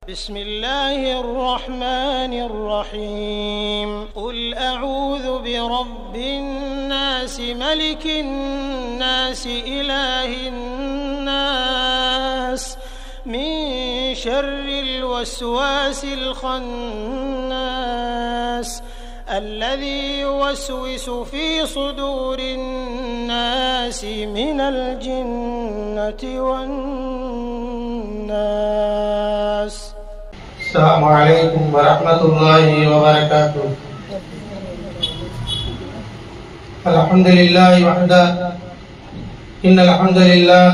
بسم الله الرحمن الرحيم قل أعوذ برب الناس ملك الناس إله الناس من شر الوسواس الخناس الذي يوسوس في صدور الناس من الجنة والناس. السلام عليكم ورحمة الله وبركاته. الحمد لله وحده إن الحمد لله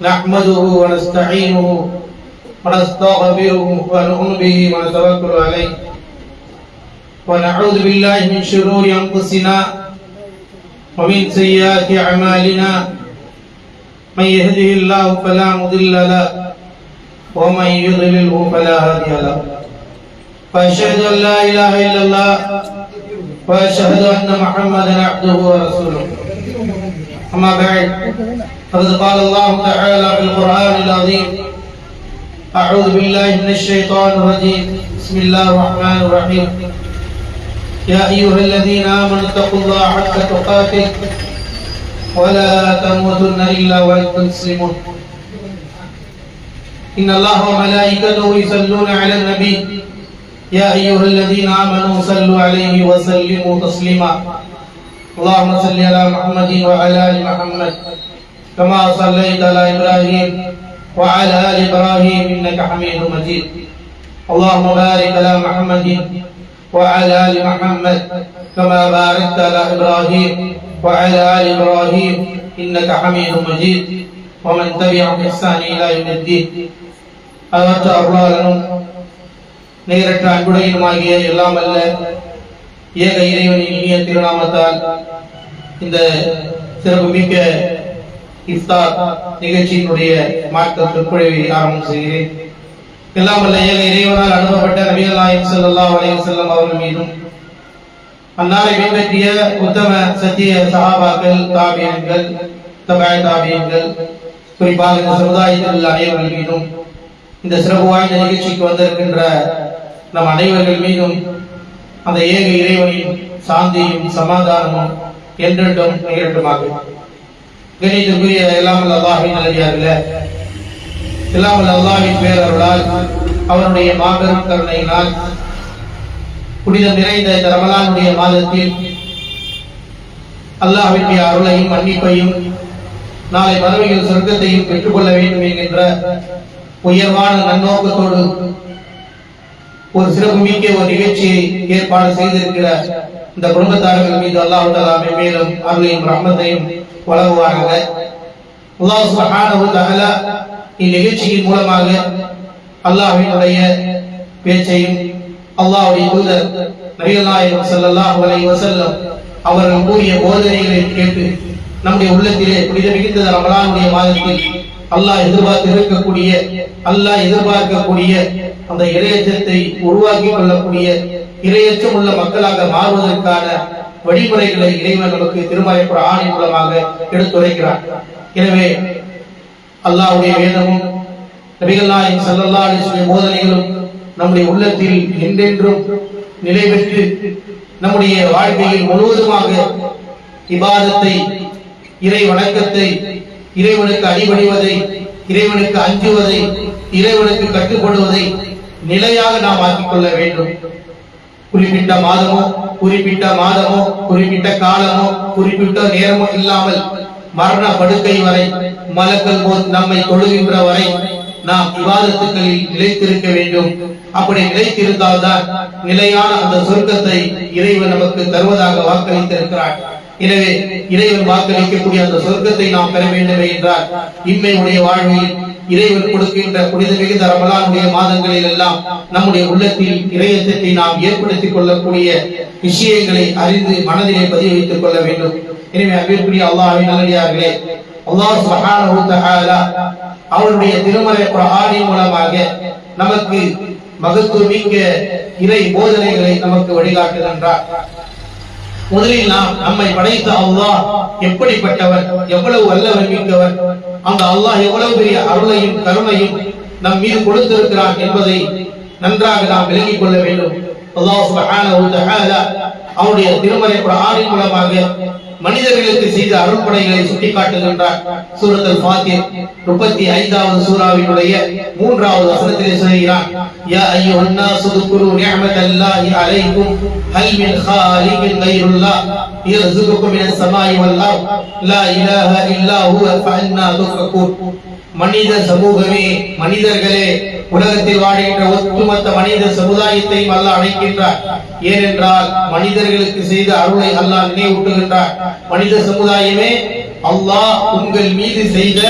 نحمده ونستعينه ونستغفره ونؤمن به ونتوكل عليه ونعوذ بالله من شرور أنفسنا ومن سيئات أعمالنا من يهده الله فلا مضل له ومن يضلله فلا هادي له وأشهد أن لا إله إلا الله وأشهد أن محمدا عبده ورسوله. أما بعد فقد قال الله تعالى في القرآن العظيم أعوذ بالله من الشيطان الرجيم بسم الله الرحمن الرحيم يا أيها الذين آمنوا اتقوا الله حق تقاته ولا تموتن إلا وأنتم مسلمون. إن الله وملائكته يصلون على النبي يا أيها الذين آمنوا صلوا عليه وسلموا تسليما. اللهم صل على محمد وعلى آل محمد كما صليت على إبراهيم وعلى آل إبراهيم إنك حميد مجيد. اللهم بارك على محمد وعلى آل محمد كما باركت على إبراهيم وعلى آل إبراهيم إنك حميد مجيد. ومن تبعهم بإحسان إلى يوم الدين. அவற்ற அருளாளனும் நேரற்ற அன்புடையனுமாகிய எல்லாம் அல்ல ஏக இறைவனின் இனிய திருநாமத்தால் இந்த சிறப்பு மிக்க இஃப்தார் நிகழ்ச்சியினுடைய மார்க்க சொற்பொழிவை ஆரம்பம் செய்கிறேன். எல்லாம் அல்ல ஏக இறைவனால் அனுப்பப்பட்ட நபிகள் நாயகம் ஸல்லல்லாஹு அலைஹி வஸல்லம் அவர்கள் மீதும் அன்னாரை பின்பற்றிய உத்தம சத்திய சஹாபாக்கள் தாபியீன்கள் தபஅ தாபியீன்கள் குறிப்பாக இந்த சமுதாயத்தில் உள்ள அனைவர்கள் மீதும் இந்த சிறப்பு வாய்ந்த நிகழ்ச்சிக்கு வந்திருக்கின்ற நம் அனைவர்கள் மீதும் அந்த ஏக இறைவனின் சாந்தியும் சமாதானமும் என்றென்றும் நிகழட்டுமாக. கணிதத்துக்குரிய எல்லாம் அல்லாஹ்வின் நல்லடியார்களே, எல்லாம் அல்லாஹ்வின் பேரருளால் அவருடைய மாபெரும் கருணையினால் புனிதம் நிறைந்த இந்த ரமலானுடைய மாதத்தில் அல்லாஹ்வினுடைய அருளையும் மன்னிப்பையும் நாளை மறுமையில் சொர்க்கத்தையும் பெற்றுக்கொள்ள வேண்டும் என்கின்ற உயர்வான நன்னோக்கத்தோடு ஒரு சிறப்பு மிக்க ஒரு நிகழ்ச்சியை ஏற்பாடு செய்திருக்கிற இந்த குடும்பத்தார்கள் மீது அல்லாஹ் தஆலா மேலும் அருளையும் ரஹ்மத்தையும் வழங்குவாராக. அல்லாஹ் சுப்ஹானஹு வ தஆலா இந்நிகழ்ச்சியின் மூலமாக அல்லாஹ்வினுடைய பேச்சையும் அல்லாஹ்வுடைய தூதர் நபிகள் நாயகம் ஸல்லல்லாஹு அலைஹி வஸல்லம் அவர்கள் கூறிய போதனைகளை கேட்டு நம்முடைய உள்ளத்திலே புனித மிகுந்த ரமலானுடைய மாதத்தில் அல்லாஹ் எதிர்பார்க்கக்கூடிய அந்த இறையச்சத்தை உருவாக்கி கொள்ளக்கூடிய இறையச்சம் உள்ள மக்களாக மாறுவதற்கான வழிமுறைகளை இறைவன் நமக்கு திருமறை குர்ஆனின் மூலமாக எடுத்துரைக்கிறார். எனவே அல்லாஹ்வுடைய வேதமும் நபிகள் நாயகம் ஸல்லல்லாஹு அலைஹி வஸல்லம் போதனைகளும் நம்முடைய உள்ளத்தில் என்றென்றும் நிலை பெற்று நம்முடைய வாழ்க்கையில் முழுவதுமாக இபாதத்தை, இறை வணக்கத்தை, இறைவனுக்கு அடிபணிவதை, இறைவனுக்கு அஞ்சுவதை, இறைவனுக்கு கட்டுப்படுவதை நிலையாக நாம் ஆக்கிக் கொள்ள வேண்டும். குறிப்பிட்ட மாதமோ குறிப்பிட்ட காலமோ குறிப்பிட்ட நேரமோ இல்லாமல் மரண படுக்கை வரை மலக்கல் நம்மை தொழுகின்ற வரை நாம் இபாதத்துகளில் நிலைத்திருக்க வேண்டும். அப்படி நிலைத்திருந்தால்தான் நிலையான அந்த சொர்க்கத்தை இறைவன் நமக்கு தருவதாக வாக்களித்திருக்கிறார். எனவே இறைவன் வாக்களிக்கக்கூடிய அந்த சொர்க்கத்தை நாம் பெற வேண்டும் என்றால் இன்மையுடைய வாழ்வில் இறைவன் கொடுக்கின்ற புனித மிகுந்த ரமலானுடைய மாதங்களில் எல்லாம் நம்முடைய உள்ளத்தில் இறையச்சத்தை நாம் ஏற்படுத்திக் கொள்ளக்கூடிய விஷயங்களை அறிந்து மனதிலே பதிவு வைத்துக் கொள்ள வேண்டும். எனவே அன்பிற்குரிய அல்லாஹ்வின் நல்லடியார்களே, அல்லாஹ் சுப்ஹானஹு வ தஆலா அவருடைய திருமறை குர்ஆனின் மூலமாக நமக்கு மகத்துவமிக்க இறை போதனைகளை நமக்கு வழிகாட்டுகின்றார். முதலில் நாம் நம்மை படைத்த அல்லாஹ் எப்படிப்பட்டவர், எவ்வளவு வல்லவர் மிக்கவர், அந்த அல்லாஹ் எவ்வளவு பெரிய அருளையும் கருணையும் நம் மீது கொடுத்திருக்கிறான் என்பதை நன்றாக நாம் விளங்கிக் கொள்ள வேண்டும். அல்லாஹ் சுப்ஹானஹு வ தஆலா அவருடைய திருமறை குர்ஆனின் மூலமாக மனிதர்களுக்கு செய்த அருள்படைகளை சுட்டிக்காட்டுகின்றார். சூரத்துல் ஃபாத்திர் 35வது சூராவினுடைய 3வது வசனத்திலே சொல்கிறான், யா அய்யுஹன் நாஸு துக்குரு நிஅமத்தல்லாஹி அலைக்கும் ஹல் மின் காலிகின் கைருல்லாஹ் யர்ஸுகுக்கும் மினஸ் ஸமாஇ வல் அர்த் லா இலாஹ இல்லா ஹுவ ஃபஅன்னா துஃபகூன். மனித சமூகமே, மனிதர்களே, உலகத்தில் வாழ்கின்ற ஒட்டுமொத்த மனித சமுதாயத்தையும் அல்லாஹ் அழைக்கின்றார். ஏனென்றால் மனிதர்களுக்கு செய்த அருளை அல்லாஹ் நினைவூட்டுகின்றார். மனித சமுதாயமே, அல்லாஹ் உங்கள் மீது செய்த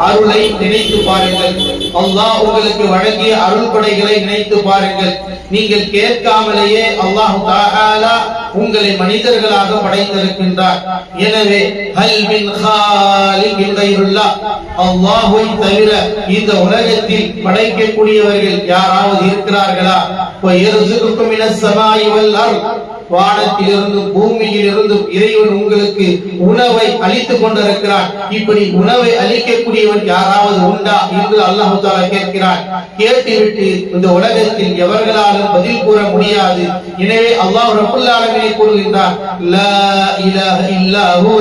அருளை நினைத்து பாருங்கள். அல்லாஹ் உங்களுக்கு வழங்கிய அருள்படைகளை நினைத்து பாருங்கள். நீங்கள் கேட்காமலேயே அல்லாஹ் தஆலா உங்களை மனிதர்களாக படைத்திருக்கின்றார். எனவே ஹல் மின் காலிகின் கைருல்லாஹ், அல்லாஹ்வை தவிர இந்த உலகத்தில் படைக்கக்கூடியவர்கள் யாராவது இருக்கிறார்களா? வயர்ஸுகுக்கும் மினஸ் ஸமாஇ வல் அர்த், வானத்திலிருந்தும் பூமியிலிருந்தும் இறைவன் உங்களுக்கு உணவை அளித்துக் கொண்டிருக்கிறான். இப்படி உணவை அளிக்கக்கூடியவன் யாராவது உண்டா என்று அல்லாஹ் தஆலா கேட்கிறான். கேட்டுவிட்டு இந்த உலகத்தில் எவர்களாலும் பதில் கூற முடியாது. எனவே அல்லாஹ் ரப்புல் ஆலமீன் கூறுகின்றார், லா இலாஹ இல்லா ஹுவ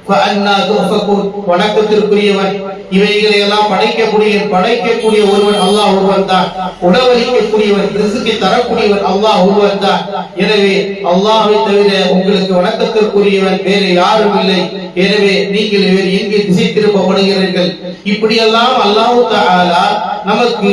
ஃபஅன்னா துஃபகூன். வணக்கத்திற்குரியவன், இவைகளை எல்லாம் படைக்கக்கூடிய ஒருவன் அல்லாஹ் ஒருவன் தான். உணவளிக்கக்கூடியவன், ரிஸ்கை தரக்கூடியவன் அல்லாஹ் ஒருவன் தான். எனவே அல்லாஹ்வை தவிர உங்களுக்கு வணக்கத்திற்குரியவன் வேறு யாரும் இல்லை. எனவே நீங்கள் வேறு எங்கே திசை திருப்பப்படுகிறீர்கள்? இப்படியெல்லாம் அல்லாஹ் தஆலா நமக்கு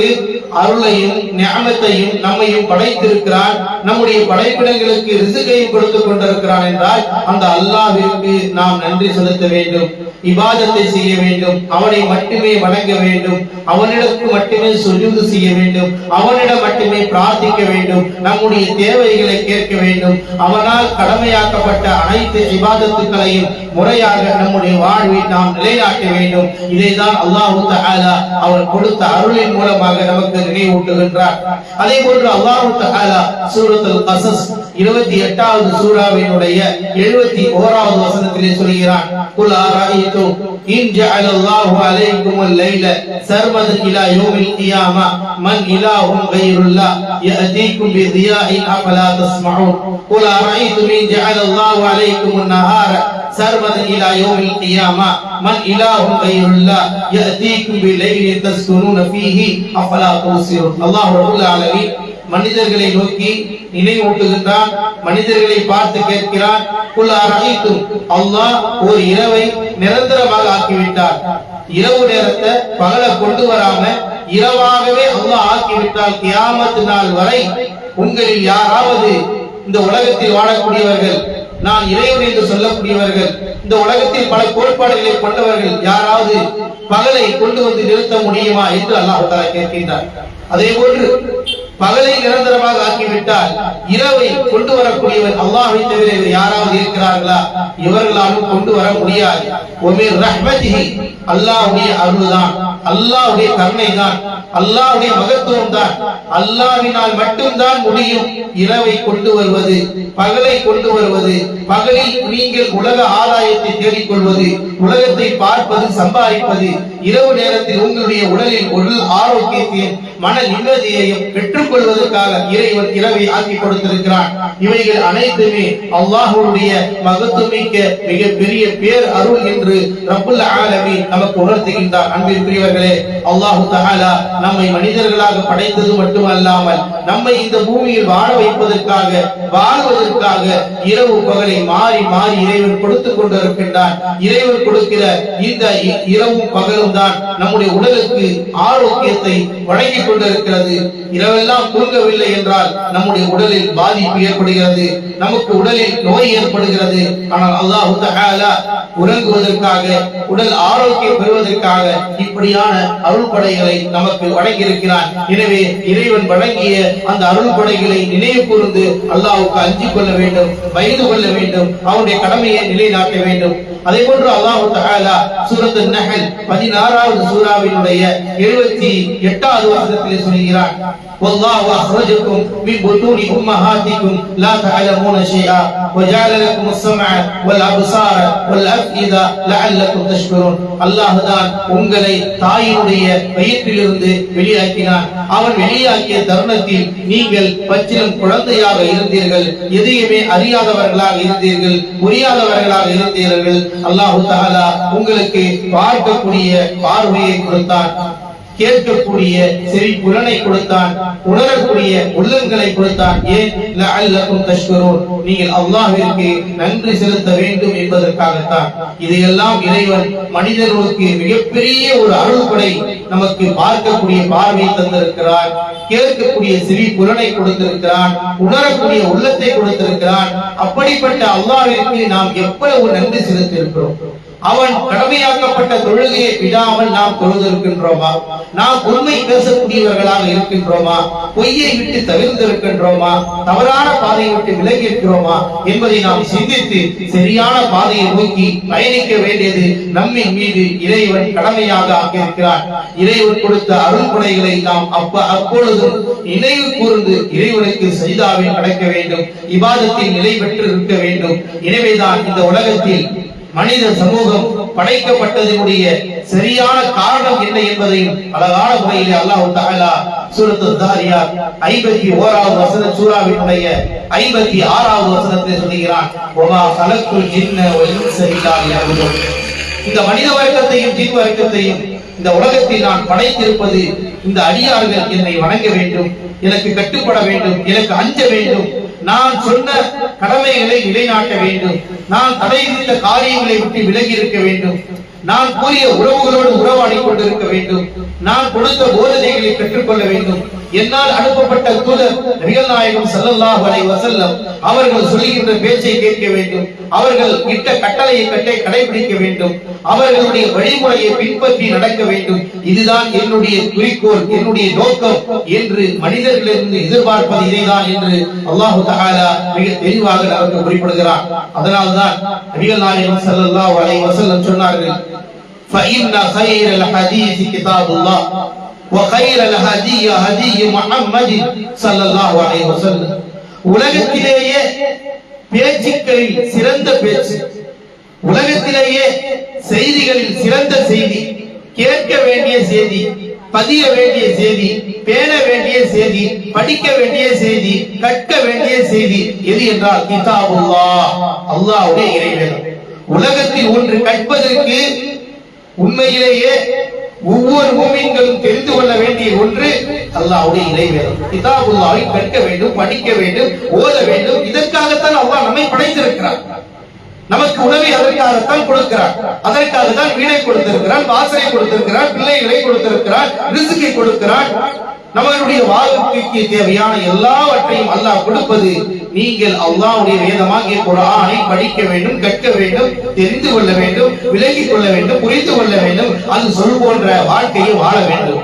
அருளையும் நிஅமத்தையும் நம்மையும் படைத்திருக்கிறான். நம்முடைய படைப்பிடங்களுக்கு ரிஸ்கையும் கொடுத்துக் கொண்டிருக்கிறான் என்றால் அந்த அல்லாஹ்விற்கு நாம் நன்றி செலுத்த வேண்டும், இபாதத்தை செய்ய வேண்டும், அவனை மட்டுமே வணங்க வேண்டும், அவனிடத்து மட்டுமே சுஜூது செய்ய வேண்டும், அவனிடம் மட்டுமே பிரார்த்திக்க வேண்டும், நம்முடைய தேவைகளை கேட்க வேண்டும். அவனால் கடமையாக்கப்பட்ட அனைத்து இபாதத்துக்களையும் முறையாக நம்முடைய வாழ்வில் நாம் நிலைநாட்ட வேண்டும். இதைதான் அல்லாஹ் தஆலா அவன் கொடுத்த அருளின் மூலமாக நமக்கு நினைவூட்டுகின்றார். அதே போன்று அல்லாஹ் தஆலா சூரத்துல் கஸஸ் 28வது சூராவினுடைய 71வது வசனத்திலே சொல்கிறான், குல் அரஐதும் இன் ஜஅலல்லாஹு அலைக்குமுல் லைல சர்மதன் இலா யௌமில் கியாமா மன் இலாஹும் கைருல்லாஹ் யஅதீக்கும் பிதியாஇன் அஃபலா தஸ்மஊன். குல் அரஐதும் இன் ஜஅலல்லாஹு அலைக்குமுன் நஹார சர்மதன் இலா யௌமில் கியாமா மன் இலாஹும் கைருல்லாஹ் யஅதீக்கும் பிலைலின் தஸ்குனூன ஃபீஹி அஃபலா துப்சிரூன். அல்லாஹ் ரப்புல் ஆலமீன் மனிதர்களை நோக்கி நினைவூட்டுகின்றான், மனிதர்களை பார்த்து கேட்கிறான். குல் அரஐதும், அல்லாஹ் ஒரு இரவை நிரந்தரமாக ஆக்கிவிட்டார். இரவு நேரத்தை பகல கொண்டு வராம இரவாகவே அல்லாஹ் ஆக்கிவிட்டால் கியாமத் நாள் வரை உங்களில் யாராவது, இந்த உலகத்தில் வாழக்கூடியவர்கள், நான் இறைவன் என்று சொல்லக்கூடியவர்கள், இந்த உலகத்தில் பல கோட்பாடுகளை கொண்டவர்கள் யாராவது பகலை கொண்டு வந்து நிறுத்த முடியுமா என்று அல்லாஹ் தஆலா கேட்கின்றார். அதே போன்று பகலை நிரந்தரமாக ஆக்கிவிட்டால் இரவை கொண்டு வரக்கூடியவர் அல்லாஹ்வை தவிர யாராவது இருக்கிறார்களா? இவர்களாலும் கொண்டு வர முடியாது. ஒமிர் ரஹ்மத்திஹி, அல்லாஹ்வுடைய அருள்தான், அல்லாஹ்வுடைய கருணை தான், அல்லாஹ்வுடைய மகத்துவம் தான். அல்லாஹ்வினால் மட்டும்தான் முடியும் இரவை கொண்டு வருவது, பகலை கொண்டு வருவது. பகலில் நீங்கள் உலக ஆதாயத்தை தேடிக்கொள்வது, உலகத்தை பார்ப்பது, சம்பாதிப்பது. இரவு நேரத்தில் உங்களுடைய உடலில் உடல் ஆரோக்கியத்தையும் மன நிம்மதியையும் பெற்றுக் கொள்வதற்காக இறைவன் இரவை ஆக்கி கொடுத்திருக்கிறான். இவைகள் அனைத்துமே அல்லாஹ்வுடைய மகத்துவமிக்க மிகப்பெரிய பேர் அருள் என்று ரப்புல் ஆலமீன் நமக்கு உணர்த்துகின்றார். அன்பிற்குரியவர்களே, அல்லாஹ் தஆலா நம்மை மனிதர்களாக படைத்தது மட்டுமல்லாமல் நம்மை இந்த பூமியில் வாழ வைப்பதற்காக, வாழ்வதற்காக இரவு பகலை மாறி மாறி இறைவன் கொடுத்துக் கொண்டிருக்கின்றான். இறைவன் கொடுக்கிற இந்த இரவும் பகலும் தான் நம்முடைய உடலுக்கு ஆரோக்கியத்தை வழங்கிக் கொண்டிருக்கிறது. இரவெல்லாம் தூங்கவில்லை என்றால் நம்முடைய உடலில் பாதிப்பு ஏற்படுகிறது, நமக்கு உடலில் நோய் ஏற்படுகிறது. ஆனால் அல்லாஹ் தஆலா உறங்குவதற்காக, உடல் ஆரோக்கியம் பெறுவதற்காக இப்படியான அருள்படைகளை நமக்கு வழங்கியிருக்கிறான். எனவே இறைவன் வழங்கிய அந்த அருள்படைகளை நினைவு கூர்ந்து அல்லாஹ்வுக்கு அஞ்சிக் கொள்ள வேண்டும், பயந்து கொள்ள வேண்டும், அவனுடைய கடமையை நிலைநாட்ட வேண்டும். அதே போன்று அல்லாஹ் தஆலா சூரத்துன் நஹல் 16வது சூராவினுடைய 78வது வசனத்தில் இடத்திலே சொல்கிறான், வல்லாஹு அக்ரஜக்கும் மின் புத்தூனி உம்மஹாத்திக்கும் லா தஅலமூன ஷைஆ வஜஅல லக்குமுஸ் ஸம்அ வல் அப்சார வல் அஃஇதா லஅல்லக்கும் தஷ்குரூன். அல்லாஹ் தான் உங்களை தாயினுடைய வயிற்றிலிருந்து வெளியாக்கினான். அவன் வெளியாக்கிய தருணத்தில் நீங்கள் பச்சிலம் குழந்தையாக இருந்தீர்கள், எதையுமே அறியாதவர்களாக இருந்தீர்கள், புரியாதவர்களாக இருந்தீர்கள். அல்லாஹ் தஆலா உங்களுக்கு பார்க்கக்கூடிய பார்வையை கொடுத்தான், கேட்கக்கூடிய செவி புலனை கொடுத்தான், உணரக்கூடிய உள்ளங்களை கொடுத்தான். ஏன்? லஅல்லக்கும் தஷ்குரூன், நீங்கள் அல்லாஹ்விற்கு நன்றி செலுத்த வேண்டும் என்பதற்காகத்தான். இதையெல்லாம் இறைவன் மனிதர்களுக்கு மிகப்பெரிய ஒரு அருள்கொடை, நமக்கு பார்க்கக்கூடிய பார்வை தந்திருக்கிறான், கேட்கக்கூடிய செவி புலனை கொடுத்திருக்கிறான், உணரக்கூடிய உள்ளத்தை கொடுத்திருக்கிறான். அப்படிப்பட்ட அல்லாஹ்விற்கு நாம் எவ்வளவு நன்றி செலுத்தி இருக்கிறோம். அவன் கடமையாக்கப்பட்ட தொழுகையை விடாமல் நாம் தொழுதிருக்கின்றோமா? நாம் உண்மை பேசக்கூடியவர்களாக இருக்கின்றோமா? பொய்யை விட்டு தவிர்த்திருக்கின்றோமா? தவறான பாதையை விட்டு விலகி இருக்கிறோமா என்பதை நாம் சிந்தித்து சரியான பாதையை நோக்கி பயணிக்க வேண்டியது நம்மின் மீது இறைவன் கடமையாக ஆக்கியிருக்கிறான். இறைவன் கொடுத்த அருள்கொடைகளை நாம் அப்பொழுது நினைவு கூர்ந்து இறைவனுக்கு சஜிதாவில் கடக்க வேண்டும், இபாதத்தில் நிலை பெற்று இருக்க வேண்டும். எனவேதான் இந்த உலகத்தில் மனித சமூகம் படைக்கப்பட்டதனுடைய சரியான காரணம் என்ன என்பதையும் அழகான முறையில் அல்லாஹ் தஆலா சூரத்து தாரியாத் 51வது வசன சூராவினுடைய 56வது வசனத்தில் சொல்கிறான், வமா கலக்குல் ஜின்ன வல் இன்ஸ இல்லா லியஅபுதூன். இந்த மனித வர்க்கத்தையும் ஜின் வர்க்கத்தையும் இந்த உலகத்தில் நான் படைத்திருப்பது இந்த அடியார்கள் என்னை வணங்க வேண்டும், எனக்கு கட்டுப்பட வேண்டும், எனக்கு அஞ்ச வேண்டும், நான் சொன்ன கடமைகளை நிலைநாட்ட வேண்டும், நான் தடை விதித்த காரியங்களை விட்டு விலகி இருக்க வேண்டும், நான் கூறிய உறவுகளோடு உறவாடி கொண்டிருக்க வேண்டும், நான் கொடுத்த போதனைகளை கற்றுக்கொள்ள வேண்டும். என்னால் அனுப்பப்பட்ட தூதர் நபிகள் நாயகம் ஸல்லல்லாஹு அலைஹி வஸல்லம் அவர்கள் சொல்கின்ற பேச்சை கேட்க வேண்டும், அவர்கள் இட்ட கட்டளையை கடைபிடிக்க வேண்டும், அவர்களுடைய வழிமுறையை பின்பற்றி நடக்க வேண்டும். இதுதான் என்னுடைய குறிக்கோள், என்னுடைய நோக்கம் என்று மனிதர்களிலிருந்து எதிர்பார்ப்பது இதைதான் என்று அல்லாஹ் தஆலா மிக தெளிவாக நமக்கு குறிப்பிடுகிறார். அதனால்தான் நபிகள் நாயகம் ஸல்லல்லாஹு அலைஹி வஸல்லம் சொன்னார்கள், فإن خير الحديث كتاب الله وخير الهدي هدي محمد صلى الله عليه وسلم. உலகத்திலேயே பேச்சுக்களில் சிறந்த பேச்சு, உலகத்திலேயே செய்திகளில் சிறந்த செய்தி, கேட்க வேண்டிய செய்தி, பதிய வேண்டிய செய்தி, பேண வேண்டிய செய்தி, படிக்க வேண்டிய செய்தி, கற்க வேண்டிய செய்தி எது என்றால் கிதாபுல்லாஹ், அல்லாஹ்வுடைய இறைவேதம். உலகத்தில் ஒன்று கற்பதற்கு உண்மையிலேயே ஒவ்வொரு மூமின்களும் தெரிந்து கொள்ள வேண்டிய ஒன்று அல்லாஹ்வுடைய இறைவேதம். கிதாபுல்லாஹை கற்க வேண்டும், படிக்க வேண்டும், ஓத வேண்டும். இதற்காகத்தான் அல்லாஹ் நம்மை படைத்திருக்கிறார். நமக்கு உணவை அதற்காகத்தான் கொடுக்கிறார், அதற்காக தான் வீடை கொடுத்திருக்கிறார், வாசலை கொடுத்திருக்கிறார், பிள்ளைகளை கொடுத்திருக்கிறார், ரிஸ்கை கொடுக்கிறார். நம்மளுடைய வாழ்க்கைக்கு தேவையான எல்லாவற்றையும் அல்லாஹ் கொடுப்பது நீங்கள் அல்லாஹ்வுடைய வேதமாகிய குர்ஆனை படிக்க வேண்டும், கற்க வேண்டும், தெரிந்து கொள்ள வேண்டும், விளங்கிக் கொள்ள வேண்டும், புரிந்து கொள்ள வேண்டும், அது சொல் போன்ற வாழ்க்கையை வாழ வேண்டும்.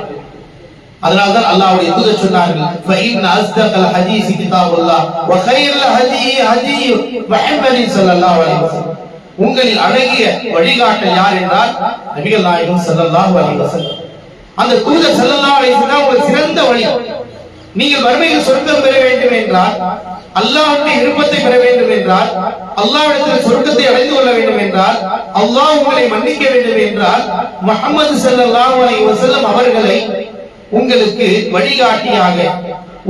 அதனால்தான் அல்லாஹ்வுடைய தூதர் சொன்னார்கள், فإن أصدق الحديث كتاب الله وخير الهدي هدي محمد صلى الله عليه وسلم. உங்களில் அழகிய வழிகாட்டல் யார் என்றால் நபிகள் நாயகம் ஸல்லல்லாஹு அலைஹி வஸல்லம். அந்த தூதர் ஸல்லல்லாஹு அலைஹி வஸல்லம் ஒரு சிறந்த வழி. நீங்கள் மறுமையில் சொர்க்கம் பெற வேண்டும் என்றால், அல்லாஹ்வுடைய விருப்பத்தை பெற வேண்டும் என்றால், அல்லாஹ்விடத்தில் சொர்க்கத்தை அடைந்து கொள்ள வேண்டும் என்றால், அல்லாஹ் உங்களை மன்னிக்க வேண்டும் என்றால், முஹம்மது ஸல்லல்லாஹு அலைஹி வஸல்லம் அவர்களை உங்களுக்கு வழிகாட்டியாக,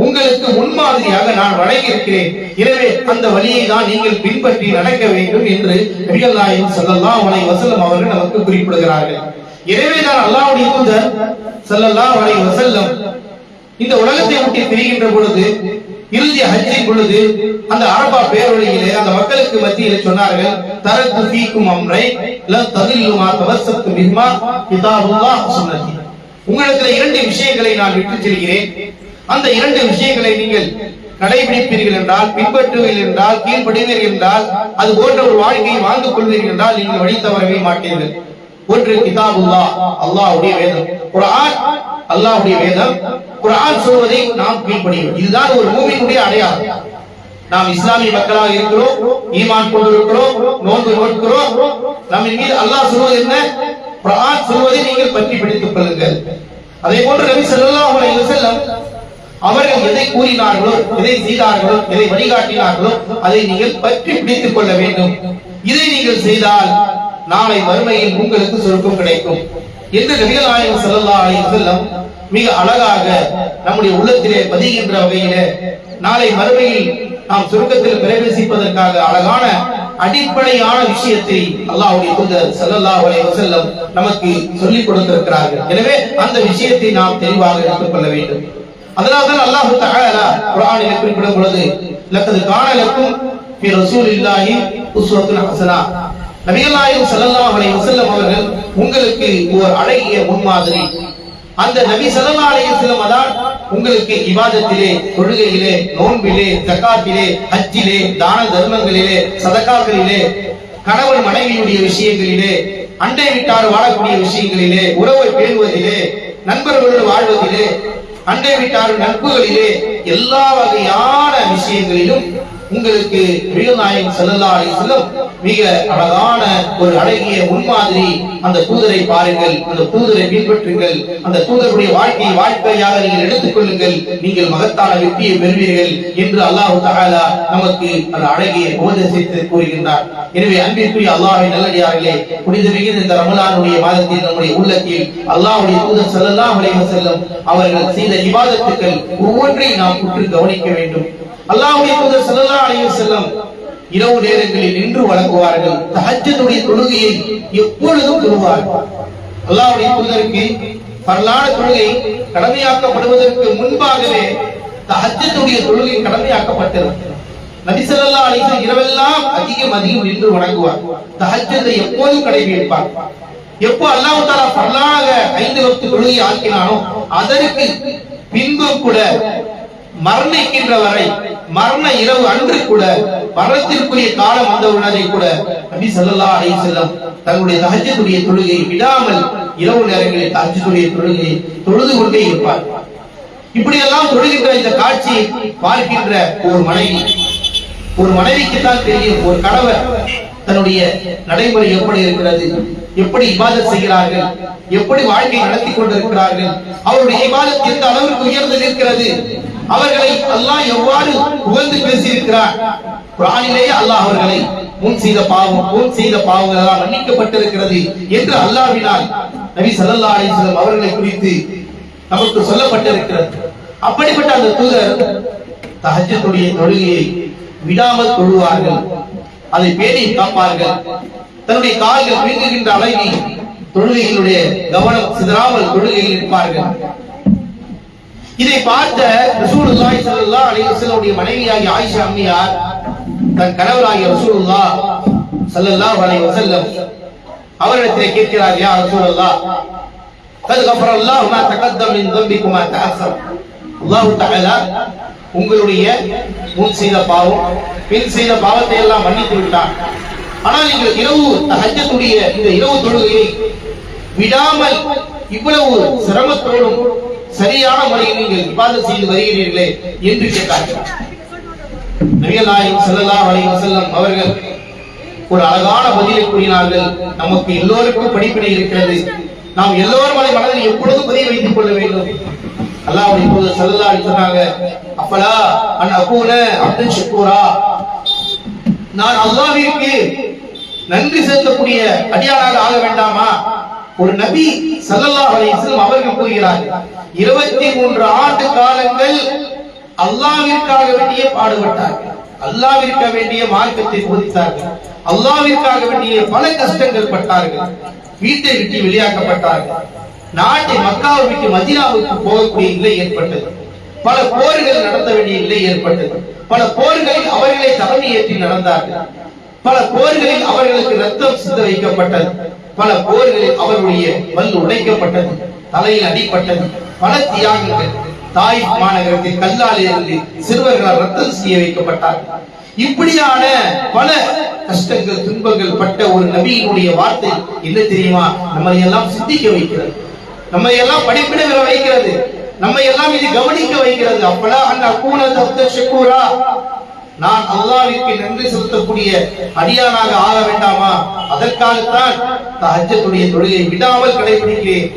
உங்களுக்கு முன்மாதிரியாக நான் வழங்கியிருக்கிறேன். எனவே அந்த வழியை தான் நீங்கள் பின்பற்றி நடக்க வேண்டும் என்று நபிகள் நாயகம் ஸல்லல்லாஹு அலைஹி வஸல்லம் அவர்கள் நமக்கு குறிப்பிடுகிறார்கள். எனவே தான் அல்லாஹ்வுடைய தூதர் ஸல்லல்லாஹு அலைஹி வஸல்லம் இந்த உலகத்தை விட்டு பிரிகின்ற பொழுது, இறுதி ஹஜ்ஜின் பொழுது அந்த அரபா பேரொழியிலே அந்த மக்களுக்கு மத்தியில் சொன்னார்கள், தரத்து ஃபீக்கும் அம்ரை லா ததில்லு மா தவஸ்ஸத்து பிஹிமா கிதாபுல்லாஹ் சுன்னதி. உங்களுக்கு இரண்டு விஷயங்களை நான் விட்டுச் செல்கிறேன். அந்த இரண்டு விஷயங்களை நீங்கள் கடைபிடிப்பீர்கள் என்றால், பின்பற்றுவீர்கள் என்றால், கீழ்ப்படிவீர்கள் என்றால், அது போன்ற ஒரு வாழ்க்கையை வாழ்ந்து கொள்வீர்கள் என்றால் நீங்கள் வழி தவறவே மாட்டீர்கள். ஒன்று கிதாபுல்லாஹ், அல்லாஹ்வுடைய வேதம். குர்ஆன் அல்லாஹ்வுடைய வேதம். குர்ஆன் சொல்வதை நாம் கீழ்ப்படிவோம். இதுதான் ஒரு மூமினுடைய அடையாளம். நாம் இஸ்லாமிய மக்களாக இருக்கிறோம், ஈமான் கொண்டிருக்கிறோம், நோன்பு நோக்கிறோம். நம்ம மீது அல்லாஹ் சொல்வது என்ன? குர்ஆன் சொல்வதை நீங்கள் பற்றி பிடித்துக் கொள்ளுங்கள். அதே போன்று நபி ஸல்லல்லாஹு அலைஹி வஸல்லம் அவர்கள் எதை கூறினார்களோ, எதை செய்தார்களோ, எதை வழிகாட்டினார்களோ அதை நீங்கள் பற்றி பிடித்துக் கொள்ள வேண்டும். இதை நீங்கள் செய்தால் நாளை மறுமையில் உங்களுக்கு சொர்க்கம் கிடைக்கும் என்று நபிகள் நாயகம் ஸல்லல்லாஹு அலைஹி வஸல்லம் மிக அழகாக நம்முடைய உள்ளத்திலே பதிகின்ற வகையிலே நாளை மறுமையில் நாம் சொர்க்கத்தில் பிரவேசிப்பதற்காக அழகான அடிப்படையான விஷயத்தை அல்லாஹ்வுடைய தூதர் ஸல்லல்லாஹு அலைஹி வஸல்லம் நமக்கு சொல்லிக் கொடுத்திருக்கிறார்கள். எனவே அந்த விஷயத்தை நாம் தெளிவாக எடுத்துக்கொள்ள வேண்டும். அதனால்தான் அல்லாஹ் தஆலா குர்ஆனில் குறிப்பிடும் பொழுது லக்கத் கான லக்கும் ஃபீ ரசூலில்லாஹி உஸ்வத்துன் ஹஸனா, நபிகள் நாயகம் ஸல்லல்லாஹு அலைஹி வஸல்லம் அவர்கள் உங்களுக்கு ஒரு அழகிய முன்மாதிரி. அந்த நபி ஸல்லல்லாஹு அலைஹி வஸல்லம் தான் உங்களுக்கு இபாதத்திலே, தொழுகையிலே, நோன்பிலே, ஜகாத்திலே, ஹஜ்ஜிலே, தான தர்மங்களிலே, சதகாக்களிலே, கணவன் மனைவியுடைய விஷயங்களிலே, அண்டை வீட்டார் வாழக்கூடிய விஷயங்களிலே, உறவை பேணுவதிலே, நண்பர்களோடு வாழ்வதிலே, அண்டை வீட்டார் நட்புகளிலே, எல்லா வகையான விஷயங்களிலும் உங்களுக்கு நபிகள் நாயகம் ஸல்லல்லாஹு அலைஹி வஸல்லம் மிக அழகான ஒரு அழகிய முன்மாதிரி. அந்த தூதரை பாருங்கள், அந்த தூதரை பின்பற்றுங்கள், அந்த தூதருடைய வாழ்க்கையாக நீங்கள் எடுத்துக் கொள்ளுங்கள், நீங்கள் மகத்தான வெற்றியை பெறுவீர்கள் என்று அல்லாஹ் தஆலா நமக்கு அந்த அழகிய உபதேசத்தை கூறுகின்றார். எனவே அன்பிற்குரிய அல்லாஹ்வின் நல்லடியார்களே, புனித மிகுந்த இந்த ரமலானுடைய மாதத்தில் நம்முடைய உள்ளத்தில் அல்லாஹ்வுடைய தூதர் ஸல்லல்லாஹு அலைஹி வஸல்லம் அவர்கள் செய்த இபாதத்துக்கள் ஒவ்வொன்றையும் நாம் உற்று கவனிக்க வேண்டும். அல்லாஹ்வுடைய தூதர் ஸல்லல்லாஹு அலைஹி வஸல்லம் இரவு நேரங்களில் நின்று வணங்குவார்கள். தஹஜ்ஜுடைய தொழுகையை எப்பொழுதும் தொழுவார்கள். அல்லாஹ்வுடைய தூதருக்கு ஃபர்லான தொழுகை கடமையாக்கப்படுவதற்கு முன்பாகவே தஹஜ்ஜுடைய தொழுகை கடமையாக்கப்பட்டது. நபி ஸல்லல்லாஹு அலைஹி வஸல்லம் இரவெல்லாம் அதிகம் நின்று வணங்குவார். தஹஜ்ஜுதை எப்போதும் கடைபிடிப்பார். எப்போ அல்லாஹ் தஆலா ஃபர்லானாக 5 வக்த் தொழுகை ஆக்கினானோ அதற்கு பின்பு கூட மரணிக்கின்ற வரை, மரண இரவு அன்று கூட, மரணத்திற்குரிய காலம் வந்தவுடனே கூட நபி ஸல்லல்லாஹு அலைஹி வஸல்லம் தங்களுடைய தஹஜ்ஜுடைய தொழுகையை விடாமல் இரவு நேரங்களில் தஹஜ்ஜுடைய தொழுகையை தொழுது கொண்டே இருப்பார். இப்படி எல்லாம் தொழுகின்ற இந்த காட்சியை பார்க்கின்ற ஒரு மனைவிக்கு தான் தெரியும் ஒரு கணவர் தன்னுடைய நடைமுறை எப்படி இருக்கிறது, எப்படி இபாதத் செய்கிறார்கள், எப்படி வாழ்க்கை நடத்தி கொண்டிருக்கிறார்கள், அவருடைய இபாதத் எந்த அளவிற்கு உயர்ந்து இருக்கிறது, அவர்களை அல்லாஹ் எவ்வாறு புகழ்ந்து பேசியிருக்கிறார். குர்ஆனிலேயே அல்லாஹ் அவர்களை முன் செய்த பாவங்கள் எல்லாம் மன்னிக்கப்பட்டிருக்கிறது என்று அல்லாஹ்வினால் நபி ஸல்லல்லாஹு அலைஹி வஸல்லம் அவர்களை குறித்து நமக்கு சொல்லப்பட்டிருக்கிறது. அப்படிப்பட்ட அந்த தூதர் தஹஜ்ஜுடைய தொழுகையை விடாமல் தொழுவார்கள், அதை பேணி காப்பார்கள். தன்னுடைய கால்கள் வீங்குகின்ற அளவில் தொழுகையினுடைய கவனம் சிதறாமல் தொழுகையில் இருப்பார்கள். இதை பார்த்த ரசூலுல்லாஹி ஸல்லல்லாஹு அலைஹி வஸல்லம் மனைவியாகிய ஆயிஷா அம்மையார் தன் கணவராகிய ரசூலுல்லாஹ் ஸல்லல்லாஹு அலைஹி வஸல்லம் அவரிடத்தில் கேட்கிறார், யா ரசூலுல்லாஹ் கத் கஃபரல்லாஹு மா தகத்தம் மின் தம்பிக்கும் மா தஅக்கர். அல்லாஹ் தஆலா உங்களுடைய முன் செய்த பாவம், பின் செய்த பாவத்தை எல்லாம் மன்னித்து விட்டான். ஆனால் நீங்கள் இரவு தஹஜ்ஜுடைய இந்த இரவு தொழுகையை விடாமல் இவ்வளவு சிரமத்தோடும் சரியான முறையில் நீங்கள் இபாதத் செய்து வருகிறீர்களே என்று கேட்டார்கள். நபிகள் நாயகம் ஸல்லல்லாஹு அலைஹி வஸல்லம் அவர்கள் ஒரு அழகான பதிலை கூறினார்கள். நமக்கு எல்லோருக்கும் படிப்பினை இருக்கிறது, நாம் எல்லோரும் அதை மனதில் எப்பொழுதும் பதிய வைத்துக் கொள்ள வேண்டும். அல்லாஹ்வுடைய தூதர் ஸல்லல்லாஹு அலைஹி சொன்னாங்க, அஃபலா அன் அகூன அப்தன் ஷுக்கூரா, நான் அல்லாஹ்விற்கு நன்றி செலுத்தக்கூடிய அடியானாக ஆக வேண்டாமா? ஒரு நபி ஸல்லல்லாஹு அலைஹி வஸல்லம் அவர்கள் கூறுகிறார்கள், 23 ஆண்டு காலங்கள் அல்லாஹ்விற்காக வேண்டிய பாடுபட்டார்கள், அல்லாஹ்விற்காக வேண்டிய மார்க்கத்தை போதித்தார்கள், அல்லாஹ்விற்காக வேண்டிய பல கஷ்டங்கள் பட்டார்கள், வீட்டை விட்டு வெளியாக்கப்பட்டார்கள், நாட்டை மக்காவை விட்டு மதீனாவுக்கு போகக்கூடிய நிலை ஏற்பட்டது, பல போர்கள் நடத்த வேண்டிய நிலை ஏற்பட்டது, பல போர்களில் அவர்களை தலைமை ஏற்றி நடந்தார்கள், பல போர்களில் அவர்களுக்கு ரத்தம் சிந்த வைக்கப்பட்டது, பல போர்களில் அவருடைய வல் உடைக்கப்பட்டது, தலையில் அடிப்பட்டது, பல தியாகங்கள், தாயிப் மாநகரத்தில் கல்லால் இருந்து சிறுவர்களால் ரத்தம் செய்ய வைக்கப்பட்டார்கள். இப்படியான பல கஷ்டங்கள் துன்பங்கள் பட்ட ஒரு நபியினுடைய வார்த்தை என்ன தெரியுமா? நம்மை எல்லாம் சிந்திக்க வைக்கிறது, நம்மை எல்லாம் படிப்பிட வைக்கிறது, நம்மை எல்லாம் இது கவனிக்க வைக்கிறது. அப்பலா அன் அகூன அப்தன் ஷக்கூரா, நான் அல்லாஹ்விற்கு நன்றி செலுத்தக்கூடிய அடியானாக ஆக வேண்டாமா? அதற்காகத்தான் தஹஜ்ஜுடைய தொழுகையை விடாமல் கடைபிடிக்கிறேன்.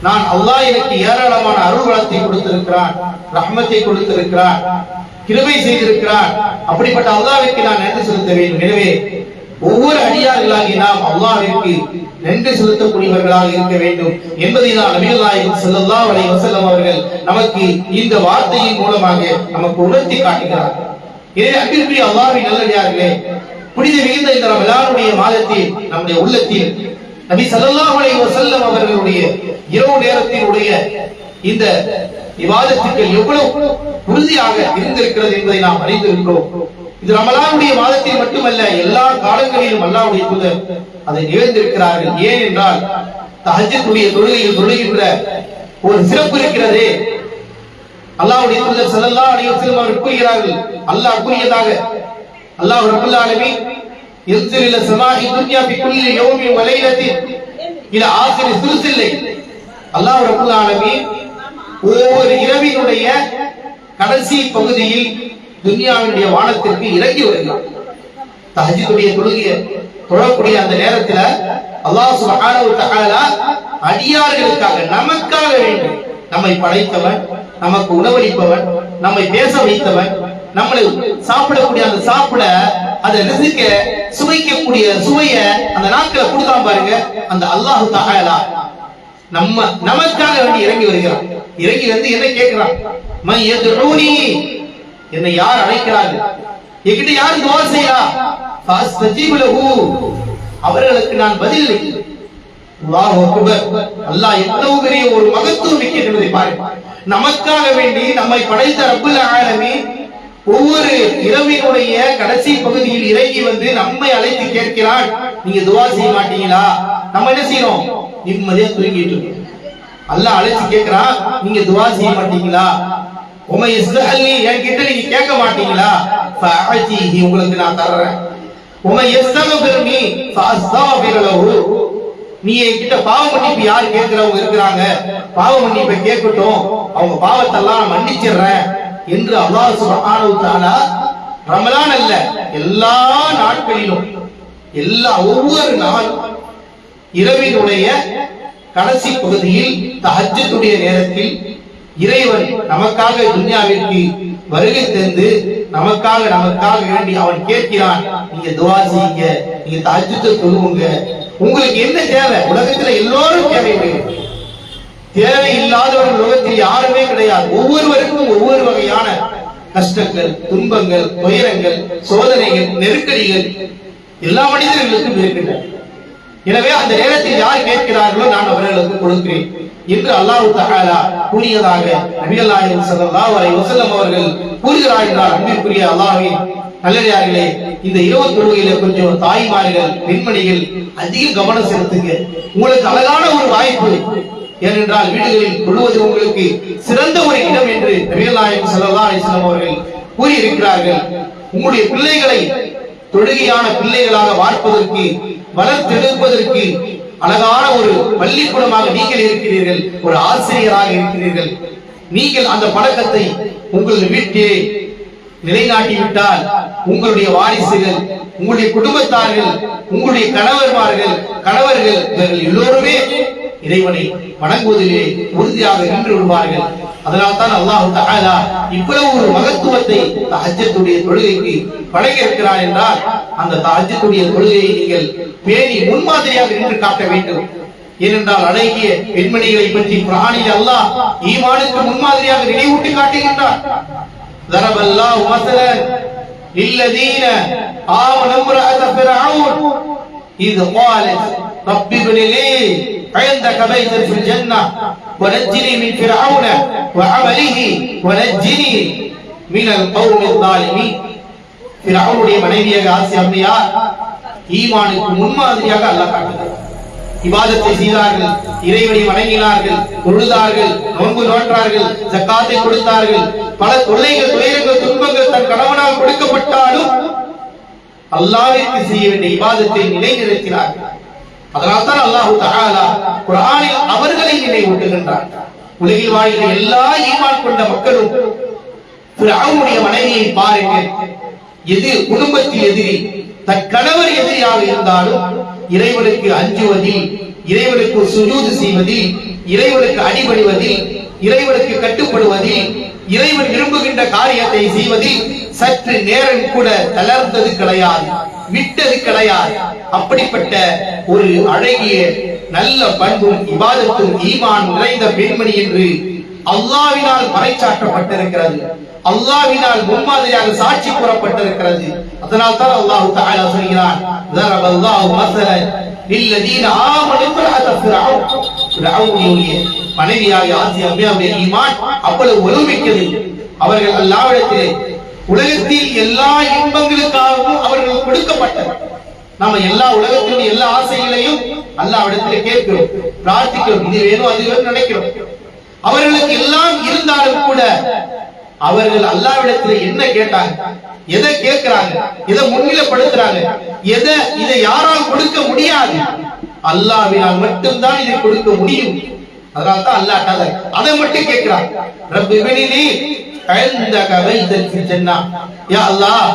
நான் அல்லாஹ் எனக்கு ஏராளமான அருள் வளத்தை கொடுத்திருக்கிறான், ரஹ்மத்தை கொடுத்திருக்கிறான், கிருபை செய்திருக்கிறான். அப்படிப்பட்ட அல்லாஹ்விற்கு நான் நன்றி செலுத்த வேண்டும். எனவே ஒவ்வொரு அடியார்களாகி நாம் அல்லாஹ்விற்கு நன்றி செலுத்தக்கூடியவர்களாக இருக்க வேண்டும் என்பதை தான் நபிகள் நாயகம் ஸல்லல்லாஹு அலைஹி வஸல்லம் அவர்கள் நமக்கு இந்த வார்த்தையின் மூலமாக நமக்கு உணர்த்தி காட்டுகிறார்கள். எனவே அன்பிற்குரிய அல்லாஹ்வின் நல்லடியார்களே, புனித மிகுந்த இந்த ரமலானுடைய மாதத்தில் நம்முடைய உள்ளத்தில் நபி ஸல்லல்லாஹு அலைஹி வஸல்லம் அவர்களுடைய இரவு நேரத்தினுடைய இந்த இபாதத்துக்கள் எவ்வளவு உறுதியாக இருந்திருக்கிறது என்பதை நாம் அறிந்திருக்கிறோம். இது ரமலானுடைய மாதத்தில் மட்டுமல்ல, எல்லா காலங்களிலும் அல்லாஹ்வுடைய தூதர் அதை நிகழ்ந்திருக்கிறார்கள். ஏன் என்றால் தஹஜ்ஜுடைய தொழுகையில் தொழுகின்ற ஒரு சிறப்பு இருக்கிறது. அல்லாஹ்வுடைய தூதர் ஸல்லல்லாஹு அலைஹி வஸல்லம் அவர்கள் கூறுகிறார்கள், அல்லாஹ் கூறியதாக, அல்லாஹ் ரப்பல் ஆலமீன் யன்சில் இலா ஸமாஇ துன்யா ஃபி குல்லி யௌமின் வ லைலத்தின் இலா ஆகிரி சுல்ஸில் லைல். அல்லாஹ் ரப்பல் ஆலமீன் ஒவ்வொரு இரவினுடைய கடைசி பகுதியில் துன்யாவினுடைய வானத்திற்கு இறங்கி வருகிறார். தஹஜ்ஜுடைய தொழுகையை தொழக்கூடிய அந்த நேரத்தில் அல்லாஹ் சுப்ஹானஹு வ தஆலா அடியார்களுக்காக, நமக்காக வேண்டும், நம்மை படைத்தவன், நமக்கு உணவளிப்பவன், நம்மை பேச வைத்தவன், நம்மளை சாப்பிடக்கூடிய அந்த சாப்பிட அதை ரிஸ்க சுவைக்கக்கூடிய சுவைய அந்த நாட்களை கொடுத்தான் பாருங்க. அந்த அல்லாஹ் தஆலா நமக்காக வேண்டி இறங்கி வருகிறான். இறங்கி வந்து என்ன கேட்கிறான்? மன் யதுஊனி, என்னை யார் அழைக்கிறார்கள், என்கிட்ட யார் துஆ செய்யறா, ஃபஸ்தஜீபு லஹு, அவர்களுக்கு நான் பதில் அளிக்கிறேன். அல்லாஹு அக்பர். அல்லாஹ் எவ்வளவு பெரிய ஒரு மகத்துவம் மிக்க என்பதை பாருங்க. நமக்காக வேண்டி நம்மை படைத்த ரப்புல் ஆலமீன் ஒவ்வொரு இரவினுடைய கடைசி பகுதியில் இறங்கி வந்து நம்மை அழைத்து கேட்கிறான், நீங்க துஆ செய்ய மாட்டீங்களா? நம்ம என்ன செய்யறோம்? நிம்மதியா தூங்கிட்டு இருக்கோம். அல்லாஹ் அழைச்சு கேட்கிறான், நீங்க துஆ செய்ய மாட்டீங்களா? உமை இஸ்தஹலி, என்கிட்ட நீங்க கேட்க மாட்டீங்களா? ஃபஅஜீஹி, உங்களுக்கு நான் தர்றேன். உமை இஸ்தக்ஃபிர்னி ஃபஅஸ்தக்ஃபிர் லஹு, நீ என்கிட்ட பாவ மன்னிப்பு யார் கேட்கிறவங்க இருக்கிறாங்க, பாவ மன்னிப்பை கேட்கட்டும், அவங்க பாவத்தெல்லாம் மன்னிச்சிடுறேன் என்று அல்லாஹ் சுப்ஹானஹு வ தஆலா ரமலான் அல்ல, எல்லா நாட்களிலும், ஒவ்வொரு நாள் இரவினுடைய கடைசி பகுதியில் தஹஜ்ஜுடைய நேரத்தில் இறைவன் நமக்காக துன்யாவிற்கு வருகை தந்து நமக்காக வேண்டி அவன் கேட்கிறான், நீங்க துஆ செய்யுங்க, நீங்க தஹஜ்ஜுத்தை தொழுவுங்க, உங்களுக்கு என்ன தேவை? உலகத்துல எல்லோரும் தேவை இல்லாதவர்கள் உலகத்தில் யாருமே கிடையாது. ஒவ்வொருவருக்கும் ஒவ்வொரு வகையான கஷ்டங்கள், துன்பங்கள், துயரங்கள், சோதனைகள், நெருக்கடிகள் எல்லா மனிதர்களுக்கும் இருக்கின்றன. எனவே அந்த நேரத்தில் யார் கேட்கிறார்களோ நான் அவர்களுக்கு கொடுக்கிறேன் என்று அல்லாஹ் தஆலா கூறியதாக நபிகள் நாயகம் ஸல்லல்லாஹு அலைஹி வஸல்லம் அவர்கள் கூறுகிறார்கள் என்றால், அன்பிற்குரிய அல்லாஹ்வின் நல்லடியார்களே, இந்த இரவு தொழுகையில கொஞ்சம் தாய்மார்கள், பெண்மணிகள் அதிக கவனம் செலுத்துங்க. உங்களுக்கு அழகான ஒரு வாய்ப்பு. ஏனென்றால் வீடுகளில் தொழுவது உங்களுக்கு சிறந்த ஒரு இடம் என்று நபிகள் நாயகம் ஸல்லல்லாஹு அலைஹி வஸல்லம் அவர்கள் கூறியிருக்கிறார்கள். உங்களுடைய பிள்ளைகளை தொழுகையான பிள்ளைகளாக வார்ப்பதற்கு, வளர்த்தெடுப்பதற்கு அழகான ஒரு பள்ளிக்கூடமாக நீங்கள் இருக்கிறீர்கள், ஒரு ஆசிரியராக இருக்கிறீர்கள். நீங்கள் அந்த பழக்கத்தை உங்கள் வீட்டிலே நிலைநாட்டிவிட்டால் உங்களுடைய வாரிசுகள், உங்களுடைய குடும்பத்தார்கள், உங்களுடைய கணவர்கள் இவர்கள் எல்லோருமே இறைவனை வணங்குவதிலே உறுதியாக நின்று விடுவார்கள். அதனால் தான் அல்லாஹ் தஆலா இவ்வளவு ஒரு மகத்துவத்தை தஹஜ்ஜுடைய தொழுகைக்கு வழங்கியிருக்கிறார் என்றால், அந்த தஹஜ்ஜுடைய தொழுகையை நீங்கள் பேணி முன்மாதிரியாக நின்று காட்ட வேண்டும். ஏனென்றால் அழகிய பெண்மணிகளை பற்றி குர்ஆனில் அல்லாஹ் ஈமானுக்கு முன்மாதிரியாக நினைவூட்டி காட்டுகின்றார். தரபல்லாஹு மஸலன் லில்லதீன ஆமனு இம்ரஅத ஃபிர்அவுன் இத் قالت رب ابن لي عندك بيتا في الجنة ونجني من فرعون وعمله ونجني من القوم الظالمين. ஃபிரௌனுடைய மனைவியாக ஆசியா அம்மையார் ஈமானுக்கு முன்மாதிரியாக அல்லாஹ் காட்டுகிறார். இபாதத்தை செய்தார்கள், இறைவனை வணங்கினார்கள், தொழுதார்கள், நோன்பு நோற்றார்கள், ஜக்காத்தை கொடுத்தார்கள். பல தொல்லைகள், துயரங்கள், துன்பங்கள் தன் கணவனால் கொடுக்கப்பட்டாலும் அல்லாஹ்விற்கு செய்ய வேண்டிய இபாதத்தை நிலைநிறுத்தினார்கள். அதனால்தான் அல்லாஹ் தஆலா குர்ஆனில் அவர்களை நினைவூட்டுகின்றார். உலகில் வாழ்கிற எல்லா ஈமான் கொண்ட மக்களும் ஃபிரௌனுடைய மனைவியை பாருங்கள். எது குடும்பத்தில் எதிரி, தன் கணவர் எதிரியாக இருந்தாலும் இறைவனுக்கு அஞ்சுவதில், இறைவனுக்கு சுஜூது செய்வதில், இறைவனுக்கு அடிபணிவதில், இறைவனுக்கு கட்டுப்படுவதில், இறைவன் விரும்புகின்ற காரியத்தை செய்வதில் சற்று நேரம் கூட தளர்ந்தது கிடையாது, விட்டது கிடையாது. அப்படிப்பட்ட ஒரு அழகிய நல்ல பண்பும் இபாதத்தும் ஈமான் நிறைந்த பெண்மணி என்று அல்லாஹ்வினால் பறைசாற்றப்பட்டிருக்கிறது, அல்லாஹ்வினால் முன்மாதிரியாக சாட்சி கூறப்பட்டிருக்கிறது. அதனால் தான் அல்லாஹ் தஆலா சொல்கிறான், ஸரபல்லாஹு மஸலன் லில்லதீன ஆமனு இம்ரஅத ஃபிர்அவுன். ஃபிர்அவுனுடைய மனைவியாகிய ஆசியா அம்மையாருடைய ஈமான் அவ்வளவு வலுமிக்கது. அவர்கள் அல்லாஹ்விடத்திலே உலகத்தில் எல்லா இன்பங்களுக்காகவும் அவர்கள் கொடுக்கப்பட்டது. நாம எல்லா உலகத்திலும் எல்லா ஆசைகளையும் அல்லாஹ்விடத்திலே கேட்கிறோம், பிரார்த்திக்கிறோம், இது வேணும் அது வேணும் நினைக்கிறோம். அவர்களுக்கு எல்லாம் இருந்தாலும் கூட அவர்கள் அல்லாஹ்விடத்தில் என்ன கேட்டாங்க, எதை கேட்கிறாங்க, எதை முன்னிலைப்படுத்துறாங்க, இதை யாரால் கொடுக்க முடியாது, அல்லாஹ்வினால் மட்டும்தான் இதை கொடுக்க முடியும். அதனால தான் அல்லாஹ் அதை மட்டும் கேட்கிறான். ரப்பி பினினி இந்தக பைத்தன் ஃபில் ஜன்னah. யா அல்லாஹ்,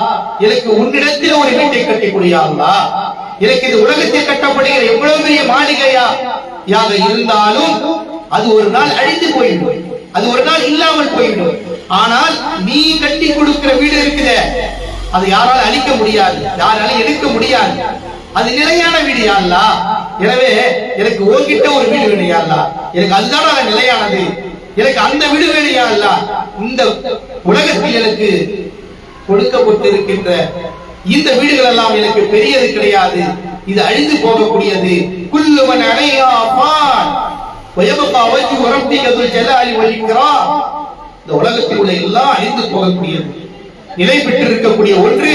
எனக்கு உன்னிடத்தில் ஒரு வீட்டை கட்டி கொடு யா அல்லாஹ். எனக்கு இந்த உலகத்தில் கட்டப்படுகிற எவ்வளவு பெரிய மாளிகையாக இருந்தாலும் அது ஒரு நாள் அழிந்து போய்விடும், அது ஒரு நாள் இல்லாமல் போய்விடும். ஆனால் நீ கட்டி கொடுக்கிற வீடு இருக்குதே, அது யாரால அழிக்க முடியாது, யாரால எடுக்க முடியாது, அது நிலையான வீடு யா அல்லாஹ். எனவே எனக்கு உன்கிட்ட ஒரு வீடு வேணும் யா அல்லாஹ், எனக்கு அதுதான் நிலையானது, எனக்கு அந்த வீடு வேணும் யா அல்லாஹ். இந்த உலகத்தில் எனக்கு கொடுக்கப்பட்டிருக்கின்ற இந்த வீடுகள் எல்லாம் எனக்கு பெரியது கிடையாது, இது அழிந்து போகக்கூடியது. குல்லு மன் அலைஹா ஃபான் வயபகா வஜ்ஹு ரப்பிக துல் ஜலாலி வல் இக்ராம். இந்த உலகத்தில் உள்ள எல்லாம் அழிந்து போகக்கூடியது, நிலை பெற்றிருக்கக்கூடிய ஒன்று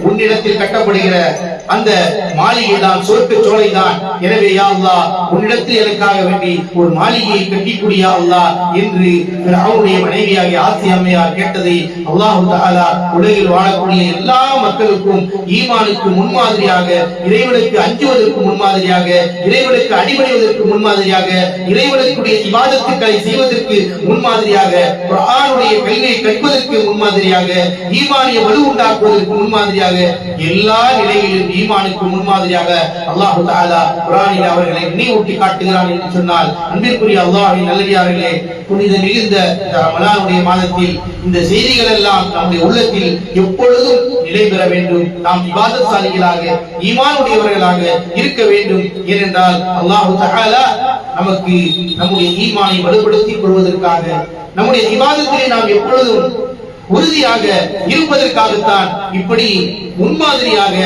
உன்னிடத்தில் கட்டப்படுகிற அந்த மாளிகை தான், சொர்க்க சோலை தான். எனவே யா அல்லாஹ், உன்னிடத்தில் எனக்காக வேண்டி ஒரு மாளிகையை கட்டிக்கூடிய யா அல்லாஹ் என்று ஃபிரௌனுடைய மனைவியாகிய ஆசியா அம்மையார் கேட்டதை அல்லாஹ் தஆலா உலகில் வாழக்கூடிய எல்லா மக்களுக்கும் ஈமானுக்கு முன்மாதிரியாக, இறைவனுக்கு அஞ்சுவதற்கு முன்மாதிரியாக, இறைவனுக்கு அடிபணிவதற்கு முன்மாதிரியாக, இறைவனுடைய இபாதத்துக்களை செய்வதற்கு முன்மாதிரியாக, குர்ஆனுடைய கல்வியை கற்பதற்கு முன்மாதிரியாக, ஈமானிய வலு உண்டாக்குவதற்கு முன்மாதிரியாக, எல்லா நிலையிலும் ஈமானுக்கு முன்மாதிரியாக அல்லாஹ் தஆலா குர்ஆனில் அவர்களை நினைவூட்டி காட்டுகிறான் என்று சொன்னால், அன்பிற்குரிய அல்லாஹ்வின் நல்லடியார்களே, புனித மிகுந்த ரமலானுடைய மாதத்தில் இந்த செய்திகள் எல்லாம் நம்முடைய உள்ளத்தில் எப்பொழுதும் நிலை பெற வேண்டும். நாம் இபாதத்சாலிகளாக, ஈமானுடையவர்களாக இருக்க வேண்டும். ஏனென்றால் அல்லாஹ் தஆலா நமக்கு நம்முடைய ஈமானை வலுப்படுத்திக் கொள்வதற்காக, நம்முடைய இபாதத்திலே நாம் எப்பொழுதும் உறுதியாக இருப்பதற்காகத்தான் இப்படி முன்மாதிரியாக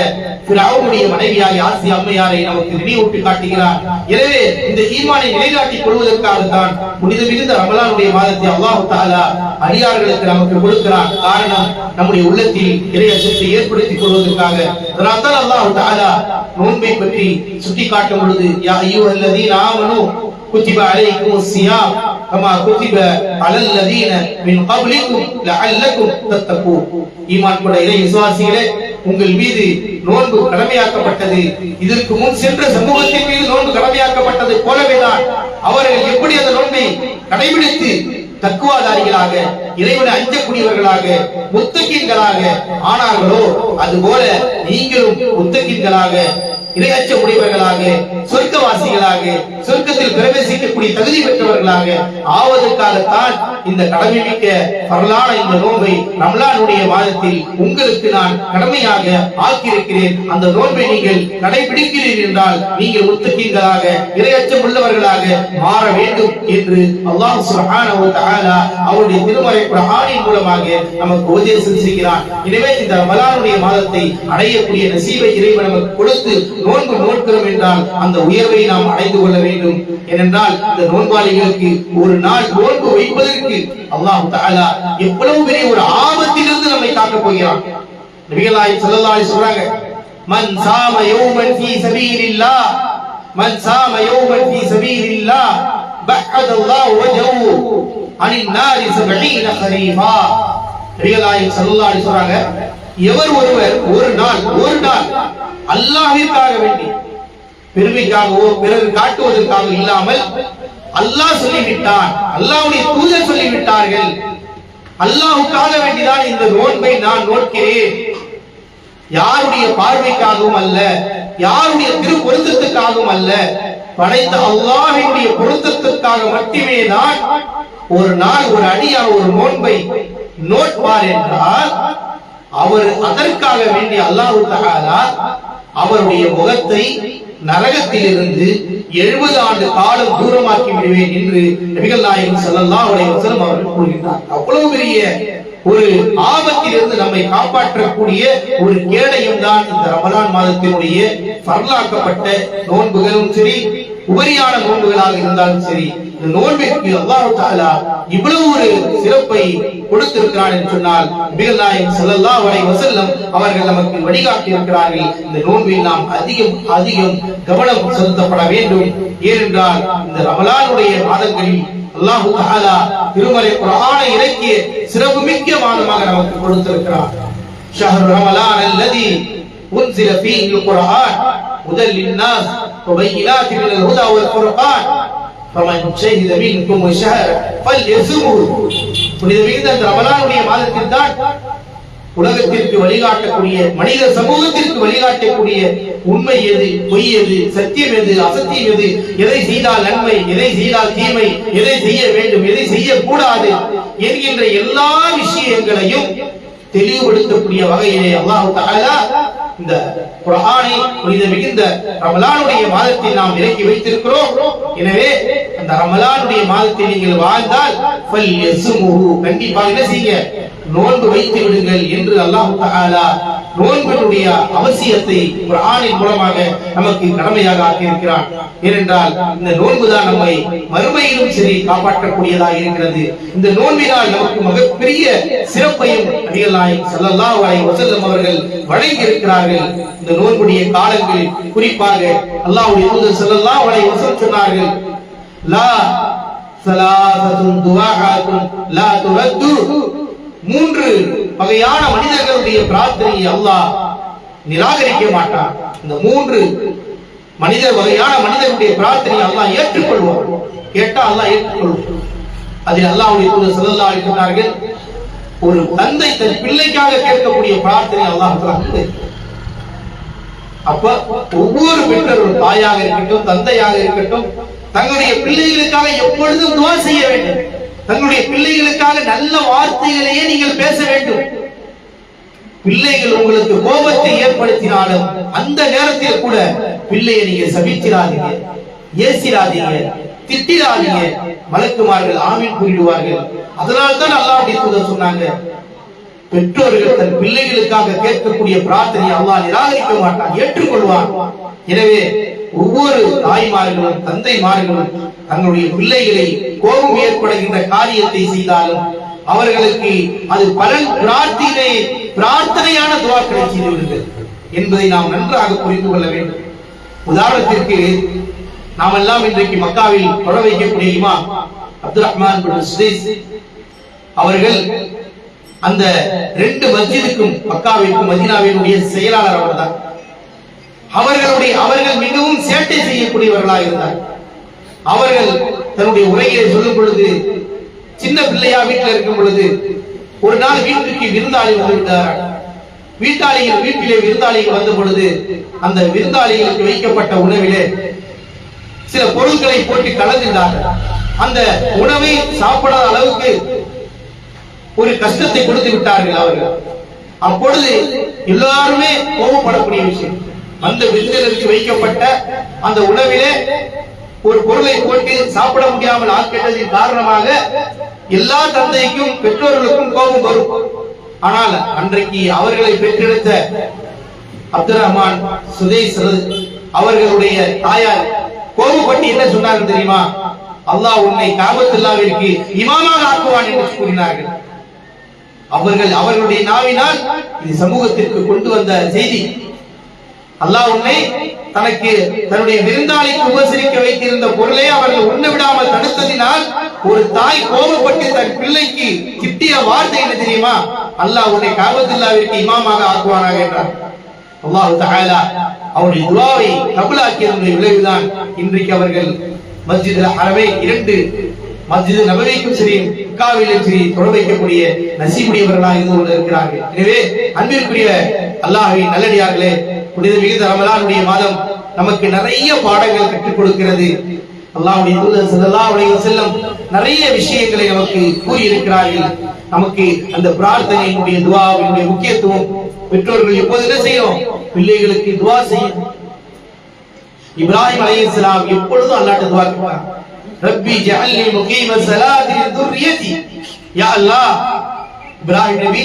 ஃபிரௌனுடைய மனைவியாகிய ஆசியா அம்மையாரை நமக்கு நினைவூட்டி காட்டுகிறார். எனவே இந்த ஈமானை நிலைநாட்டிக் கொள்வதற்காகத்தான் புனித மிகுந்த ரமலானுடைய மாதத்தை அல்லாஹ் தஆலா அடியார்களுக்கு நமக்கு கொடுக்கிறார். காரணம், நம்முடைய உள்ளத்தில் இறை அச்சத்தை ஏற்படுத்திக் கொள்வதற்காக. அதனால் தான் அல்லாஹ் தஆலா நோன்பை பற்றி சுட்டிக்காட்டும் பொழுது, யா அய்யுஹல்லதீன ஆமனூ குத்திப அலைக்குமுஸ் ஸியாம் கமா குத்திப அலல் லதீன மின் கப்லிக்கும் லஅல்லக்கும் தத்தகூன். ஈமான் கொண்ட இறை விசுவாசிகளே, உங்கள் மீது நோன்பு கடமையாக்கப்பட்டது, இதற்கு முன் சென்ற சமூகத்தின் மீது நோன்பு கடமையாக்கப்பட்டது போலவேதான் அவர்கள் எப்படி அந்த நோன்பை கடைபிடித்து தக்குவாதாரிகளாக, இறைவனை அஞ்சக்கூடியவர்களாக, முத்தகீன்களாக ஆனார்களோ, அதுபோல நீங்களும் முத்தகீன்களாக, இறை அச்ச உடையவர்களாக, சொர்க்கவாசிகளாக, சொர்க்கத்தில் பிரவேசிக்கக்கூடிய தகுதி பெற்றவர்களாக ஆவதற்காகத்தான் இந்த கடமை மிக்க பரலான இந்த நோன்பை ரமலானுடைய மாதத்தில் உங்களுக்கு நான் கடமையாக ஆக்கியிருக்கிறேன். அந்த நோன்பை நீங்கள் கடைபிடிக்கிறீர்கள் என்றால் நீங்கள் முத்தகீன்களாக, இறை அச்சம் உள்ளவர்களாக மாற வேண்டும் என்று அல்லாஹ் சுப்ஹானஹு வ தஆலா அவருடைய திருமறை குர்ஆனின் மூலமாக நமக்கு உபதேசம் செய்கிறான். எனவே இந்த ரமலானுடைய மாதத்தை அடையக்கூடிய நசீபை இறைவன் நமக்கு கொடுத்து நோன்பு நோக்கிறோம் என்றால் அந்த உயர்வை நாம் அடைந்து கொள்ள வேண்டும். ஏனென்றால் இந்த நோன்பாளிகளுக்கு ஒரு நாள் நோன்பு வைப்பதற்கு அல்லாஹ் தஆலா எவ்வளவு பெரிய ஒரு ஆபத்திலிருந்து நம்மை காக்கப் போகிறான். நபிகள் நாயகம் ஸல்லல்லாஹு அலைஹி சொல்றாங்க, மன் சாம யௌமன் ஃபீ சபீலில்லாஹ், மன் சாம யௌமன் ஃபீ சபீலில்லாஹ் பஅதல்லாஹு வஜஹு அனின் நாரி 70 கரீஃபா. நபிகள் நாயகம் ஸல்லல்லாஹு அலைஹி சொல்றாங்க, எவர் ஒருவர் ஒரு நாள் அல்லாஹ்விற்காக வேண்டி, பெருமைக்காகவோ பிறர் காட்டுவதற்காக இல்லாமல், அல்லாஹ் சொல்லிவிட்டான், அல்லாஹ்வுடைய தூதர் சொல்லிவிட்டார்கள், அல்லாஹ்வுக்காக வேண்டிதான் இந்த நோன்பை நான் நோக்கிறேன், யாருடைய பார்வைக்காகவும் அல்ல, யாருடைய திரு பொருத்தத்துக்காகவும் அல்ல, படைத்த அல்லாஹ்வினுடைய பொருத்தத்திற்காக மட்டுமே தான் ஒரு நாள் ஒரு அடியார் ஒரு நோன்பை நோட்பார் என்றால் அவர் அதற்காக வேண்டிய அல்லாஹ் தஆலா அவருடைய முகத்தை நரகத்திலிருந்து 70 ஆண்டு காலம் தூரமாக்கி விடுவேன் என்று நபிகள் நாயகம் ஸல்லல்லாஹு அலைஹி வஸல்லம் அவர்கள் கூறுகிறார். அவ்வளவு பெரிய ஒரு ஆபத்திலிருந்து நம்மை காப்பாற்றக்கூடிய ஒரு கேடயம் தான் இந்த ரமலான் மாதத்தினுடைய ஃபர்லாக்கப்பட்ட நோன்புகளும் சரி, உபரியான நோன்புகளாக இருந்தாலும் சரி, இந்த நோன்பிற்கு அல்லாஹ் தஆலா இவ்வளவு ஒரு சிறப்பை கொடுத்திருக்கிறான் என்று சொன்னால் நபிகள் நாயகம் ஸல்லல்லாஹு அலைஹி வஸல்லம் அவர்கள் நமக்கு வழிகாட்டி இருக்கிறார்கள். இந்த நோன்பில் நாம் அதிகம் கவனம் செலுத்தப்பட வேண்டும். ஏனென்றால் இந்த ரமலானுடைய மாதங்களில் அல்லாஹ் தஆலா திருமறை குர்ஆனை இறக்கிய சிறப்புமிக்க மாதமாக நமக்கு கொடுத்திருக்கிறார். ஷஹ்ரு ரமலான் அல்லதி உன்சில ஃபீஹி அல்-குர்ஆன் ஹுதல் லின்-நாஸ் வ பையினாத்தின் மினல் ஹுதா வல் ஃபுர்கான் ஃபமன் ஷஹித மின்கும் ஷஹர ஃபல்யஸும்ஹு. புனித மிகுந்த இந்த ரமலானுடைய மாதத்தில் தான் உலகத்திற்கு வழிகாட்டக்கூடிய, மனித சமூகத்திற்கு வழிகாட்டக்கூடிய உண்மை எது, பொய் எது, சத்தியம் எது, அசத்தியம் எது, எதை செய்தால் நன்மை, எதை செய்தால் தீமை, எதை செய்ய வேண்டும், எதை செய்யக்கூடாது என்கின்ற எல்லா விஷயங்களையும் தெளிவுபடுத்தக்கூடிய வகையிலே அல்லாஹ் தஆலா இந்த குர்ஆனை புனித மிகுந்த ரமலானுடைய மாதத்தில் நாம் இறக்கி வைத்திருக்கிறோம். எனவே அந்த ரமலானுடைய மாதத்தில் நீங்கள் வாழ்ந்தால் ஃபல்யஸுமுஹு, கண்டிப்பாக என்ன செய்யுங்க, நோன்பு வைத்து விடுங்கள் என்று அல்லாஹ் தஆலா நோன்பினுடைய அவசியத்தை குர்ஆனின் மூலமாக நமக்கு கடமையாக ஆக்கியிருக்கிறான். ஏனென்றால் இந்த நோன்புதான் நம்மை மறுமையிலும் சரி காப்பாற்றக்கூடியதாக இருக்கிறது. இந்த நோன்பினால் நமக்கு மிகப்பெரிய சிறப்பையும் நபிகள் நாயகம் ஸல்லல்லாஹு அலைஹி வஸல்லம் அவர்கள் வழங்கி இருக்கிறார்கள். இந்த நோன்புடைய காலங்களில் குறிப்பாக அல்லாஹ்வுடைய தூதர் ஸல்லல்லாஹு அலைஹி வஸல்லம் சொன்னார்கள், லா ஸலாஸத்துன் துஆஅத்துன் லா துரத்து, 3 வகையான மனிதர்களுடைய பிரார்த்தனையை அல்லாஹ் நிராகரிக்க மாட்டான். இந்த 3 வகையான மனிதர்களுடைய பிரார்த்தனையை அல்லாஹ் ஏற்றுக்கொள்வான். கேட்டா அல்லாஹ் ஏற்றுக்கொள்வான். அதில் அல்லாஹ்வுடைய தூதர் ஸல்லல்லாஹு அலைஹி சொன்னார்கள், ஒரு தந்தை தன் பிள்ளைக்காக கேட்கக்கூடிய பிரார்த்தனை அல்லாஹ் தஆலா. அப்ப ஒவ்வொரு பெற்றோரும், தாயாக இருக்கட்டும் தந்தையாக இருக்கட்டும், தங்களுடைய பிள்ளைகளுக்காக எப்பொழுதும் துஆ செய்ய வேண்டும். தங்களுடைய பிள்ளைகளுக்காக நல்ல வார்த்தைகளையே நீங்கள் பேச வேண்டும். பிள்ளைகள் உங்களுக்கு கோபத்தை ஏற்படுத்தினாலும் அந்த நேரத்தில் கூட பிள்ளையை நீங்க சபிச்சிடாதீங்க, ஏசிடாதீங்க, திட்டிடாதீங்க. மலக்குமார்கள் ஆமீன் கூறிடுவார்கள். அதனால்தான் அல்லாஹ்வுடைய தூதர் சொன்னாங்க, பெற்றோர்கள் தன் பிள்ளைகளுக்காக கேட்கக்கூடிய பிரார்த்தனையை அல்லாஹ் நிராகரிக்க மாட்டான், ஏற்றுக்கொள்வான். எனவே ஒவ்வொரு தாய்மார்களும் தந்தைமார்களும் தங்களுடைய பிள்ளைகளை கோபம் ஏற்படுகின்ற காரியத்தை செய்தாலும் அவர்களுக்கு அது பலன் பிரார்த்தனையான துஆக்களை செய்துவிடுங்கள் என்பதை நாம் நன்றாக புரிந்து கொள்ள வேண்டும். உதாரணத்திற்கு நாம் எல்லாம் இன்றைக்கு மக்காவில் தொழ வைக்கக்கூடிய இமாம் அப்துல் ரஹ்மான் பின் சுதைஸ் அவர்கள் அந்த 2 மஸ்ஜிதுக்கும் மக்காவிற்கும் மதீனாவினுடைய செயலாளர் அவர்தான். அவர்கள் மிகவும் சேட்டை செய்யக்கூடியவர்களாக இருந்தார். அவர்கள் தன்னுடைய உரையை சொல்லும் பொழுது, சின்ன பிள்ளையா வீட்டில் இருக்கும் பொழுது ஒரு நாள் வீட்டுக்கு விருந்தாளி வந்து விட்டார். வீட்டிலே விருந்தாளிகள் வந்த பொழுது அந்த விருந்தாளிகளுக்கு வைக்கப்பட்ட உணவிலே சில பொருட்களை போட்டு கலந்துட்டார்கள். அந்த உணவை சாப்பிடாத அளவுக்கு ஒரு கஷ்டத்தை கொடுத்து விட்டார்கள் அவர்கள். அப்பொழுது எல்லாருமே கோபப்படக்கூடிய விஷயம், அந்த விருந்தினருக்கு வைக்கப்பட்ட அந்த உணவிலே ஒரு பொருளை போட்டு சாப்பிட முடியாமல் ஆக்கிட்டதின் காரணமாக எல்லா தந்தைக்கும் பெற்றோர்களுக்கும் கோபம் வரும். ஆனால் அன்றைக்கு அவர்களை பெற்றெடுத்த அப்துல் ரஹ்மான் சுதைஸ் அவர்களுடைய தாயார் கோபப்பட்டு என்ன சொன்னார்கள் தெரியுமா? அல்லாஹ் உன்னை காபத்துல்லாவிற்கு இமாமாக ஆக்குவான் என்று கூறினார்கள். அவர்களுடைய நாவினால் இது சமூகத்திற்கு கொண்டு வந்த செய்தி. அல்லாஹ் உன்னை தனக்கு தன்னுடைய விருந்தாளிக்கு உபசரிக்க வைத்திருந்த பொருளை அவர்கள் உண்ண விடாமல் தடுத்ததினால் ஒரு தாய் கோபப்பட்டு தன் பிள்ளைக்கு திட்டிய வார்த்தை என்ன தெரியுமா? அல்லாஹ் உன்னை காபத்துல்லாவிற்கு இமாமாக ஆக்குவானாக என்றார். அல்லாஹ் தஆலா அவருடைய துஆவை கபூலாக்கியதனுடைய விளைவுதான் இன்றைக்கு அவர்கள் மஸ்ஜிதுல் ஹரமைன் 2 மஸ்ஜிது நபவிக்கும் சரி மக்காவிலும் சரி தொழ வைக்கக்கூடிய நசீபுடையவர்களாக இருந்து கொண்டிருக்கிறார்கள். எனவே அன்பிற்குரிய அல்லாஹ்வின் நல்லடியார்களே, புனித மிகுந்த ரமலானுடைய மாதம் நமக்கு நிறைய பாடங்கள் கற்றுக் கொடுக்கிறது. அல்லாஹ்வுடைய தூதர் ஸல்லல்லாஹு அலைஹி வஸல்லம் நிறைய விஷயங்களை நமக்கு கூறியிருக்கிறார்கள். நமக்கு அந்த பிரார்த்தனையினுடைய துஆவினுடைய முக்கியத்துவம், பெற்றோர்கள் எப்போது என்ன செய்யணும்? பிள்ளைகளுக்கு துஆ செய்யணும். இப்ராஹிம் அலைஹிஸ்ஸலாம் எப்பொழுதும் அல்லாஹ்ட்ட துஆ கேட்பாங்க. ரப்பி ஜஅல்னி முகீம ஸலாத்தி வ துர்ரியதி. யா அல்லாஹ், இப்ராஹிம் நபி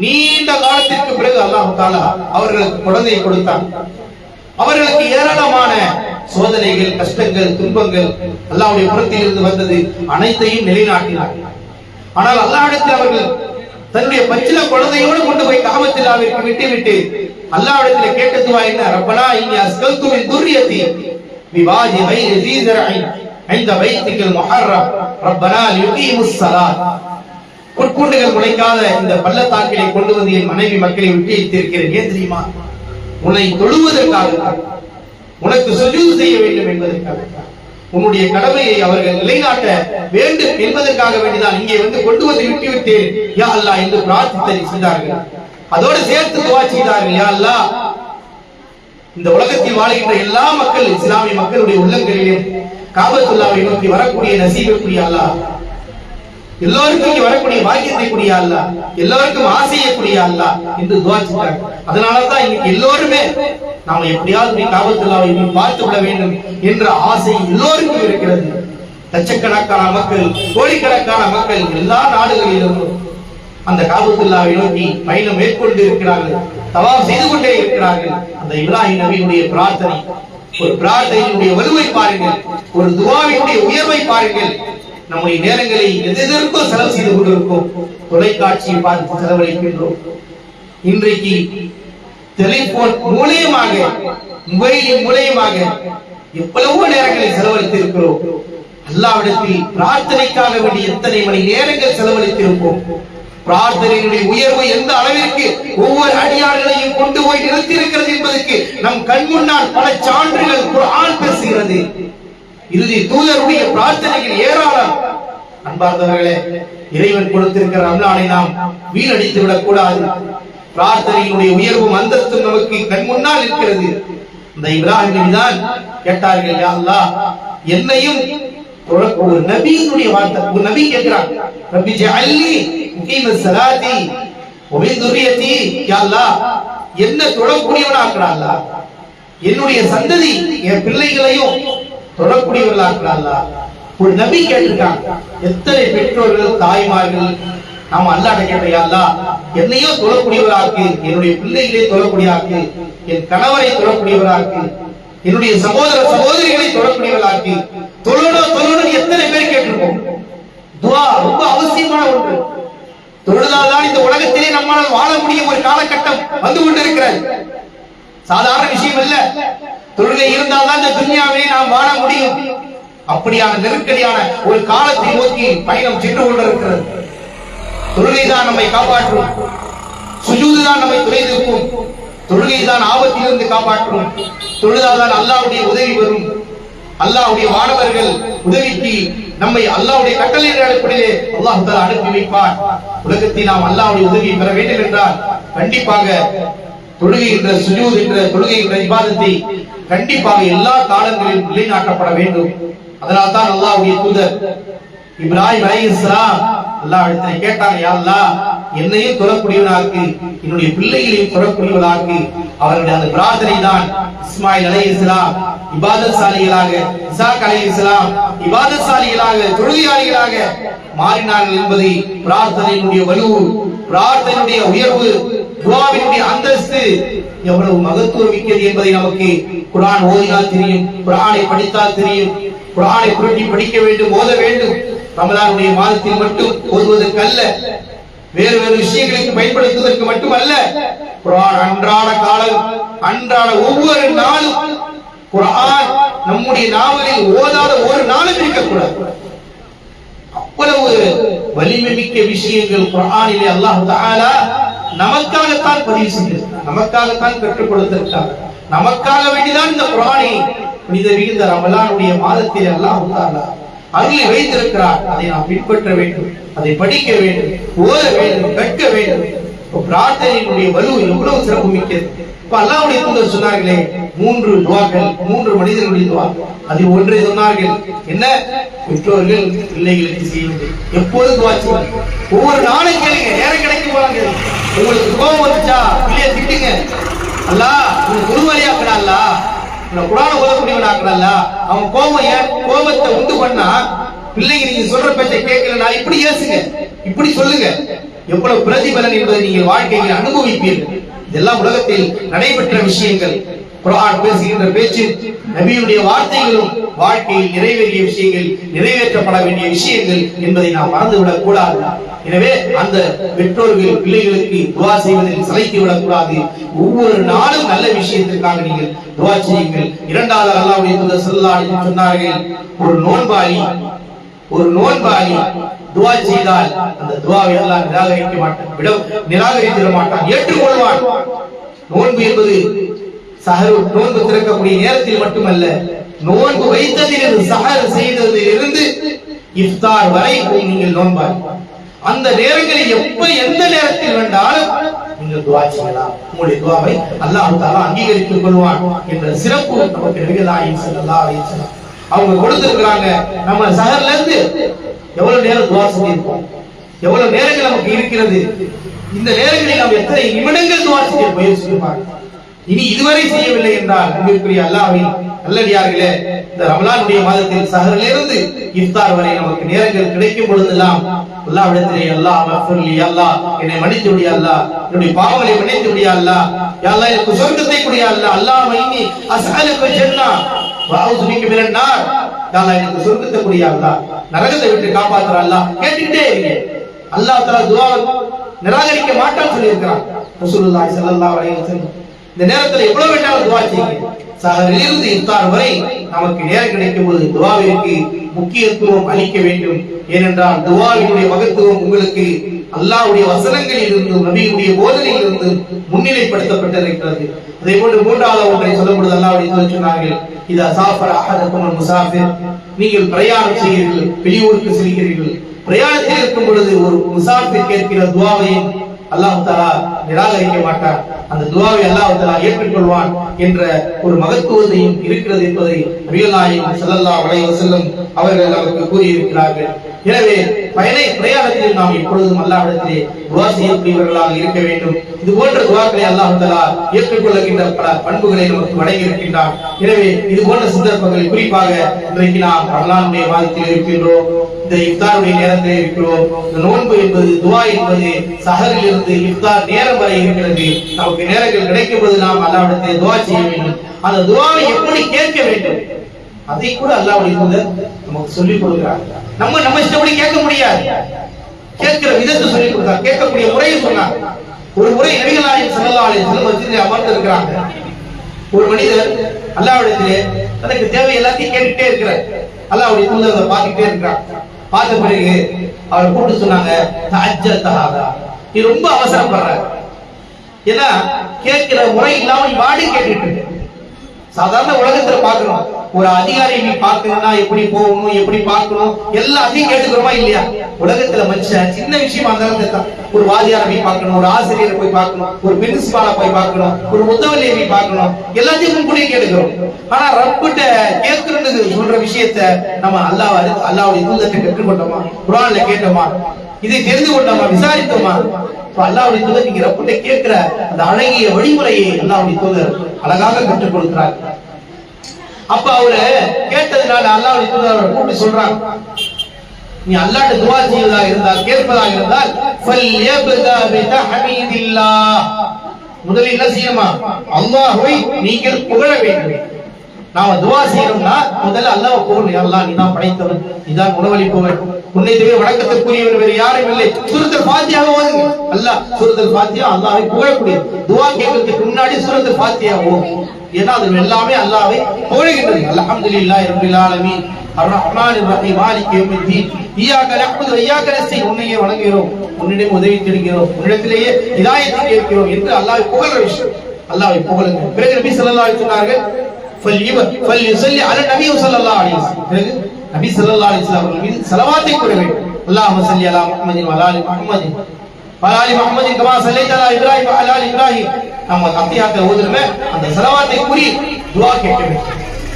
நீண்ட காலத்திற்கு பிறகு அல்லாஹ் தஆலா அவர்களுக்கு குழந்தையை கொடுத்தான். அவர்களுக்கு ஏராளமான சோதனைகள், கஷ்டங்கள், துன்பங்கள் அல்லாஹ்வுடைய புறத்தில் இருந்து வந்தது. அனைத்தையும் நிலைநாட்டினார். ஆனால் அல்லாஹ்விடத்தில் அவர்கள் தன்னுடைய பச்சில குழந்தையோடு கொண்டு போய் காபத்துல்லாஹ்விற்கு விட்டுவிட்டு அல்லாஹ்விடத்தில் கேட்ட துஆ என்ன? ரப்பனா இன்னி அஸ்கல்து மின் துர்ரியதி பிவாஜி கைரி ஸீ ஸர்இன் இன்த பைத்திகல் முஹர்ரம் ரப்பனா லியுகீமுஸ் ஸலாத். புற்கூண்டுகள் முளைக்காத இந்த பள்ளத்தாக்கிலே கொண்டு வந்து என் மனைவி மக்களை விட்டு வைத்திருக்கிறேன். ஏன் தெரியுமா? உன்னை தொழுவதற்காக, உனக்கு சுஜூத் செய்ய வேண்டும் என்பதற்காக, உன்னுடைய கடமையை அவர்கள் நிலைநாட்ட வேண்டும் என்பதற்காக வேண்டிதான் இங்கே வந்து கொண்டு வந்து விட்டுவிட்டேன் யா அல்லாஹ் என்று பிரார்த்தனை செய்தார்கள். அதோடு சேர்த்து துஆ செய்தார்கள். யா அல்லாஹ், இந்த உலகத்தில் வாழ்கின்ற எல்லா மக்கள், இஸ்லாமிய மக்களுடைய உள்ளங்களிலும் காபத்துல்லாஹ்வை நோக்கி வரக்கூடிய நசீபை கூடிய அல்லாஹ், எல்லோருக்கும் இங்கே வரக்கூடிய பாக்கியத்தை கூடிய அல்லாஹ், எல்லோருக்கும் ஆசையை கூடிய அல்லாஹ் என்று துஆ செய்தார்கள். அதனாலதான் இன்னைக்கு எல்லோருமே நாம எப்படியாவது காபத்துல்லாஹ்வை பார்த்து விட வேண்டும் என்ற ஆசை எல்லோருக்கும் இருக்கிறது. லட்சக்கணக்கான மக்கள், கோடிக்கணக்கான மக்கள் எல்லா நாடுகளிலும் அந்த காபத்துல்லாஹ்வை நோக்கி பயணம் மேற்கொண்டு இருக்கிறார்கள், தவாப் செய்து கொண்டே இருக்கிறார்கள். அந்த இப்ராஹிம் நபியுடைய பிரார்த்தனை, ஒரு பிரார்த்தனையினுடைய வலுவை பாருங்கள், ஒரு துஆவினுடைய உயர்வை பாருங்கள். நம்முடைய நேரங்களை எதற்கோ செலவு செய்து கொண்டிருக்கோம். தொலைக்காட்சியை பார்த்து செலவழிக்கின்றோம். இன்றைக்கு டெலிபோன் மூலமாக, மொபைலின் மூலமாக எவ்வளவோ நேரங்களை செலவழித்திருக்கிறோம். அல்லாஹ்விடத்தில் பிரார்த்தனைக்காக வேண்டிய எத்தனை மணி நேரங்கள் செலவழித்திருப்போம். பிரார்த்தனையினுடைய உயர்வு எந்த அளவிற்கு ஒவ்வொரு அடியார்களையும் கொண்டு போய் நிறுத்தியிருக்கிறது என்பதற்கு நம் கண் முன்னால் பல சான்றுகள் குர்ஆன் பேசுகிறது. இறுதி தூதருடைய பிரார்த்தனைகள் ஏராளம். அன்பார்ந்தவர்களே, இறைவன் கொடுத்திருக்கிற ரமலானை நாம் வீணடித்து விடக் கூடாது. பிரார்த்தனையினுடைய உயர்வும் அந்தஸ்தும் நமக்கு கண் முன்னால் இருக்கிறது. இந்த இப்ராஹிம் நபி தான் கேட்டார்கள், யா அல்லாஹ், என்னையும் ஒரு நபியினுடைய வார்த்தை, ஒரு நபி கேட்கிறார், ரப்பி ஜஅல்னி முகீமஸ் ஸலாத்தி வ மின் துர்ரியதி. யா அல்லாஹ், என்ன தொழக்கூடியவனாக்குடா அல்லாஹ், என்னுடைய சந்ததி, என் பிள்ளைகளையும் தொழக்கூடியவர்களாக்குடா அல்லாஹ். ஒரு நபி கேட்டிருக்காங்க. எத்தனை பெற்றோர்கள், தாய்மார்கள் நாம அல்லாஹ்ட்ட கேட்டோம், யா அல்லாஹ், என்னையும் தொழக்கூடியவராக்கு, என்னுடைய பிள்ளைகளை தொழக்கூடியாக்கு, என் கணவரை தொழக்கூடியவராக்கு, என்னுடைய சகோதர சகோதரிகளை தொழக்கூடியவராக்கு. தொழணும் எத்தனை பேர் கேட்டிருக்கோம். துஆ ரொம்ப அவசியமான ஒன்று. தொழுதால்தான் இந்த உலகத்திலே நம்மால் வாழ முடியும் ஒரு காலகட்டம் வந்து கொண்டிருக்கிறது. சாதாரண விஷயம் இல்ல. தொழுகை இருந்தால்தான் இந்த துன்யாவிலே நாம் வாழ முடியும். அப்படியான நெருக்கடியான ஒரு காலத்தை நோக்கி பயணம் சென்று கொண்டிருக்கிறது. தொழுகைதான் நம்மை காப்பாற்றும். சுஜூதுதான் நம்மை துணை நிற்கும். தொழுகைதான் ஆபத்திலிருந்து காப்பாற்றும். தொழுதால்தான் அல்லாஹ்வுடைய உதவி வரும். அல்லாஹ்வுடைய வானவர்கள் உதவிக்கு நம்மை அல்லாஹ்வுடைய கட்டளையின் அடிப்படையிலே அல்லாஹ் தஆலா அனுப்பி வைப்பார். உலகத்தில் நாம் அல்லாஹ்வுடைய உதவியை பெற வேண்டும் என்றால் கண்டிப்பாக தொழுகை என்ற சுஜூத் என்ற தொழுகை என்ற இபாதத்தை கண்டிப்பாக எல்லா காலங்களிலும் நிலைநாட்டப்பட வேண்டும். அதனால் தான் அல்லாஹ்வுடைய தூதர் இப்ராஹிம் அலைஹிஸ்ஸலாம் அல்லாஹ்விடத்தில் கேட்டாங்க, யா அல்லாஹ், என்னையும் தொழக்கூடியவனாக்கு, என்னுடைய பிள்ளைகளையும் தொழக்கூடியவனாக்கு. அவருடைய அந்த பிரார்த்தனை தான் இஸ்மாயில் அலைஹிஸ்ஸலாம் இபாதத் சாலிகளாக, இசாக் அலைஹிஸ்ஸலாம் இபாதத் சாலிகளாக, தொழுகையாளிகளாக மாறினார்கள் என்பதை பிரார்த்தனையினுடைய வலு, பிரார்த்தனையுடைய உயர்வு, துஆவினுடைய அந்தஸ்து எவ்வளவு மகத்துவம் மிக்கது என்பதை நமக்கு குர்ஆன் ஓதினால் தெரியும், குர்ஆனை படித்தால் தெரியும். குர்ஆனை புரட்டி படிக்க வேண்டும், ஓத வேண்டும். ரமலானுடைய மாதத்தில் மட்டும் ஓதுவதற்கு அல்ல, வேறு வேறு விஷயங்களுக்கு பயன்படுத்துவதற்கு மட்டுமல்ல. குர்ஆன் அன்றாட காலம், அன்றாட ஒவ்வொரு நாளும் குர்ஆன் நம்முடைய நாவலில் ஓதாத ஒரு நாளும் இருக்கக்கூடாது. அவ்வளவு வலிமை மிக்க விஷயங்கள் குர்ஆனிலே அல்லாஹ் தஆலா நமக்காகத்தான் பதிவு செய்திருக்கிறார், நமக்காகத்தான் கற்றுக் கொடுத்திருக்கிறார். நமக்காக வேண்டிதான் இந்த குர்ஆனை புனித மிகுந்த ரமலானுடைய மாதத்தில் அல்லாஹ் தஆலா அருளி வைத்திருக்கிறார். அதை நாம் பின்பற்ற வேண்டும், அதை படிக்க வேண்டும், ஓத வேண்டும், கற்க வேண்டும். பிரார்த்தனையினுடைய வலு எவ்வளவு சிறப்பு மிக்கது. இப்ப அல்லாஹ்வுடைய தூதர் சொன்னார்களே 3 துஆக்கள், 3 மனிதர்களுடைய துஆ. அதில் ஒன்றை சொன்னார்கள், என்ன? பெற்றோர்கள் பிள்ளைகளுக்கு செய்யுங்கள். எப்போது துஆ செய்யுங்க, ஒவ்வொரு நாளும் கேளுங்க, நேரம் கிடைக்கும் போறாங்க. உங்களுக்கு கோபம் வந்துச்சா பிள்ளைய திட்டுங்க. அல்லாஹ் உங்களுக்கு குருவழியாக்குறா, அல்லாஹ் உங்களை குர்ஆனை ஓதக்கூடியவனா ஆக்குறா. அவன் கோபத்தை உண்டு பண்ணா பிள்ளைங்க நீங்க சொல்ற பேச்சை கேட்கலனா இப்படி ஏசுங்க, இப்படி சொல்லுங்க. எவ்வளவு பிரதிபலன் என்பதை நீங்கள் வாழ்க்கையில் அனுபவிப்பீர்கள். இதெல்லாம் உலகத்தில் நடைபெற்ற விஷயங்கள். குர்ஆன் பேசுகின்ற பேச்சு, நபியுடைய வார்த்தைகளும் வாழ்க்கையில் நிறைவேறிய விஷயங்கள், நிறைவேற்றப்பட வேண்டிய விஷயங்கள் என்பதை நாம் மறந்துவிடக் கூடாது. எனவே அந்த பெற்றோர்கள் பிள்ளைகளுக்கு துஆ செய்வதில் சளைத்து விடக் கூடாது. ஒவ்வொரு நாளும் நல்ல விஷயத்திற்காக நீங்கள் துஆ செய்யுங்கள். இரண்டாவது அல்லாஹ்வுடைய தூதர் ஸல்லல்லாஹு அலைஹி வஸல்லம் சொன்னார்கள், ஒரு நோன்பாளி துஆ செய்தால் அந்த துஆவை அல்லாஹ் நிராகரிக்க மாட்டான், ஏற்றுக்கொள்வான். நோன்பு என்பது நோன்பு திறக்கக்கூடிய நேரத்தில் மட்டுமல்ல, நோன்பு வைத்ததிலிருந்து சஹர் செய்ததிலிருந்து இஃப்தார் வரை நீங்கள் நோன்பாளி. அந்த நேரங்களில் எந்த நேரத்தில் வேண்டாலும் நீங்கள் துஆ செய்யலாம். உங்களுடைய துஆவை அல்லாஹ் தஆலா அங்கீகரித்துக் கொள்வான் என்ற சிறப்பு நமக்கு நபிகள் நாயகம் ஸல்லல்லாஹு அலைஹி வஸல்லம் அவங்க கொடுத்திருக்கிறாங்க. நம்ம சஹர்ல இருந்து எவ்வளவு நேரம் துஆ செய்திருப்போம், எவ்வளவு நேரங்கள் நமக்கு இருக்கிறது. இந்த நேரங்களில் நாம் எத்தனை நிமிடங்கள் துஆ செய்ய முயற்சிப்பாங்க. இனி இதுவரை செய்யவில்லை என்றால் அன்பிற்குரிய அல்லாஹ்வின் நல்லடியார்களே, இந்த ரமலானுடைய மாதத்தில் சஹரிலிருந்து இஃப்தார் வரை நமக்கு நேரங்கள் கிடைக்கும் பொழுதெல்லாம் அல்லாஹ்விடத்திலே அல்லாஹ் மஃபுர்லி, அல்லாஹ் என்னை மன்னித்து விடு, அல்லாஹ் என்னுடைய பாவங்களை மன்னித்து விடு, அல்லாஹ் யா அல்லாஹ் எனக்கு சொர்க்கத்தை கொடு, அல்லாஹ் அல்லாஹ் இன்னி அஸ்அலுக ஜன்னா வ அஊது பிக மினன் நார், யா அல்லாஹ் எனக்கு சொர்க்கத்தை கொடு, அல்லாஹ் நரகத்தை விட்டு காப்பாத்துற, அல்லாஹ் கேட்டுட்டே இருங்க. அல்லாஹ் தஆலா துஆவை நிராகரிக்க மாட்டான்னு சொல்லி இருக்கிறார் ரசூலுல்லாஹி ஸல்லல்லாஹு அலைஹி வஸல்லம். இந்த நேரத்தில் எவ்வளவு வேண்டாலும் துஆ செய்யுங்க. சஹரிலிருந்து இஃப்தார் வரை நமக்கு நேரம் கிடைக்கும் போது துஆவிற்கு முக்கியத்துவம் அளிக்க வேண்டும். ஏனென்றால் துஆவினுடைய மகத்துவம் உங்களுக்கு அல்லாஹ்வுடைய வசனங்களில் இருந்து, நபியுடைய போதனையில் இருந்து முன்னிலைப்படுத்தப்பட்டிருக்கிறது. அதே போன்று மூன்றாவது ஒன்றை சொல்லும்போது அல்லாஹ்வுடைய தூதர் சொன்னார்கள், இதா சாஃபர அஹதுக்கும் முஸாஃபிர், நீங்கள் பிரயாணம் செய்கிறீர்கள், வெளியூருக்கு செல்கிறீர்கள், பிரயாணத்தில் இருக்கும் பொழுது ஒரு முஸாஃபிர் கேட்கிற துஆவை அல்லாஹ் தஆலா நிராகரிக்க மாட்டார், அந்த துஆவை அல்லாஹ் தஆலா ஏற்றுக்கொள்வான் என்ற ஒரு மகத்துவத்தையும் இருக்கிறது என்பதை நபிகள் நாயகம் ஸல்லல்லாஹு அலைஹி வஸல்லம் அவர்கள் நமக்கு கூறியிருக்கிறார்கள். எனவே பிரயாணத்தில் நாம் எப்பொழுதும் அல்லாஹ்விடத்திலே துஆ செய்யக்கூடியவர்களாக இருக்க வேண்டும். இது போன்ற துஆக்களை அல்லாஹ் தஆலா ஏற்றுக்கொள்ளுகின்ற பல பண்புகளை நமக்கு வழங்கி இருக்கின்றான். எனவே இது போன்ற சந்தர்ப்பங்களில் குறிப்பாக இன்றைக்கு நாம் ரமலானுடைய மாதத்தில் இருக்கின்றோம், இந்த இஃப்தாருடைய நேரத்தில் இருக்கிறோம். இந்த நோன்பு என்பது, துஆ என்பது சஹரில் இருந்து இஃப்தார் நேரம் வரை இருக்கிறது. நமக்கு நேரங்கள் கிடைக்கும் போது நாம் அல்லாஹ்விடத்திலே துஆ செய்ய வேண்டும். அந்த துஆவை எப்படி கேட்க வேண்டும் அதை கூட அல்லாஹ்வுடைய தூதர் நமக்கு சொல்லிக் கொடுக்கிறார். நம்ம இஷ்டப்படி கேட்க முடியாது, கேட்கிற விதத்தை சொல்லிக் கொடுத்தார், கேட்கக்கூடிய முறையை சொன்னார். ஒரு முறை நபிகள் நாயகம் ஸல்லல்லாஹு அலைஹி வஸல்லம் மஸ்ஜிதில் அமர்ந்து இருக்கிறாங்க. ஒரு மனிதர் அல்லாஹ்விடத்திலே தனக்கு தேவை எல்லாத்தையும் கேட்டுட்டே இருக்கிறார். அல்லாஹ்வுடைய தூதர் அதை பார்த்துட்டே இருக்கிறார். பார்த்த பிறகு அவர் கூப்பிட்டு சொன்னாங்க, தஅஜ்ஜல் ஹாதா, நீ ரொம்ப அவசரப்படுற, ஏன்னா கேட்கிற முறை இல்லாம நீ வாடி கேட்டுட்டு. சாதாரண உலகத்துல பாக்குறோம், ஒரு அதிகாரியை நீ பார்க்கணும்னா எப்படி போகணும், எப்படி பார்க்கணும், எல்லாத்தையும் கேட்டுக்கிறோமா இல்லையா? உலகத்துல மனுஷன் சின்ன விஷயமா இருந்தாலும் ஒரு வாதியாரை போய் பார்க்கணும், ஒரு ஆசிரியரை போய் பார்க்கணும், ஒரு பிரின்சிபாலை போய் பார்க்கணும், ஒரு முத்தவல்லியை போய் பார்க்கணும், எல்லாத்தையும் முன்கூட்டியே கேட்டுக்கிறோம். ஆனா ரப்பிட்ட கேட்கணும்னு சொல்ற விஷயத்த நம்ம அல்லாஹ்வுடைய தூதர்கிட்ட கற்றுக்கொண்டோமா, குர்ஆன்ல கேட்டோமா, இதை தெரிந்து கொண்டோமா, விசாரித்தோமா? அல்லாஹ்வுடைய தூதர் நீங்க ரப்பிட்ட கேட்கிற அந்த அழகிய வழிமுறையை அல்லாஹ்வுடைய தூதர் அழகாக கற்றுக் கொடுக்கிறார். அப்ப அவரு கேட்டதுனால அல்லாஹ்வுடைய தூதர் கூப்பிட்டு சொல்றாங்க, நீ அல்லாஹ்ட்ட துஆ செய்வதாக இருந்தால், கேட்பதாக இருந்தால் ஃபல்யப்தா பிதஹமீதில்லாஹ், முதலில் என்ன செய்யணுமா, அல்லாஹ்வை நீங்கள் புகழ வேண்டும். நாம துஆ செய்யறோம்னா முதல்ல அல்லாஹ்வை புகழணும். அல்லாஹ் நீதான் படைத்தவன், நீதான் உணவளிப்பவன், உன்னை தவிர வணக்கத்திற்குரியவன் வேறு யாரும் இல்லை. சூரத்துல் ஃபாத்திஹாவை ஓதுங்க. அல்லாஹ் சூரத்துல் ஃபாத்திஹா அல்லாஹ்வை புகழக்கூடிய துஆ கேட்கிறதுக்கு முன்னாடி சூரத்துல் ஃபாத்திஹா ஓதுங்க. ஏன்னா அது எல்லாமே அல்லாஹ்வை புகழ்கின்றது. அல்ஹம்துலில்லாஹி ரப்பில் ஆலமீன் அர்ரஹ்மானிர் ரஹீம் மாலிகி யௌமித்தீன் இய்யாக நஅ்புது வ இய்யாக நஸ்தஈன், உன்னையே வணங்குகிறோம், உன்னிடம் உதவி தேடுகிறோம், உன்னிடத்திலேயே ஹிதாயத்தை கேட்கிறோம் என்று அல்லாஹ்வை புகழ்ற விஷயம். அல்லாஹ்வை புகழுங்க. பிறகு நபி ஸல்லல்லாஹு அலைஹி சொன்னார்கள், ஃபல்யுஸல்லி அலா நபி ஸல்லல்லாஹு அலைஹி வஸல்லம், பிறகு நபி ஸல்லல்லாஹு அலைஹி வஸல்லம் அவர்கள் மீது ஸலவாத்தை கூற வேண்டும். அல்லாஹும்ம ஸல்லி அலா முஹம்மதின் வ அலா ஆலி முஹம்மதின் வஆலி முஹம்மதின் கமா ஸல்லைத அலா இப்ராஹிம் வஅலா ஆலி இப்ராஹிம். நம்ம அத்தியாயத்தை ஓதுறோமே அந்த ஸலவாத்தை கூறி துஆ கேட்க வேண்டும்.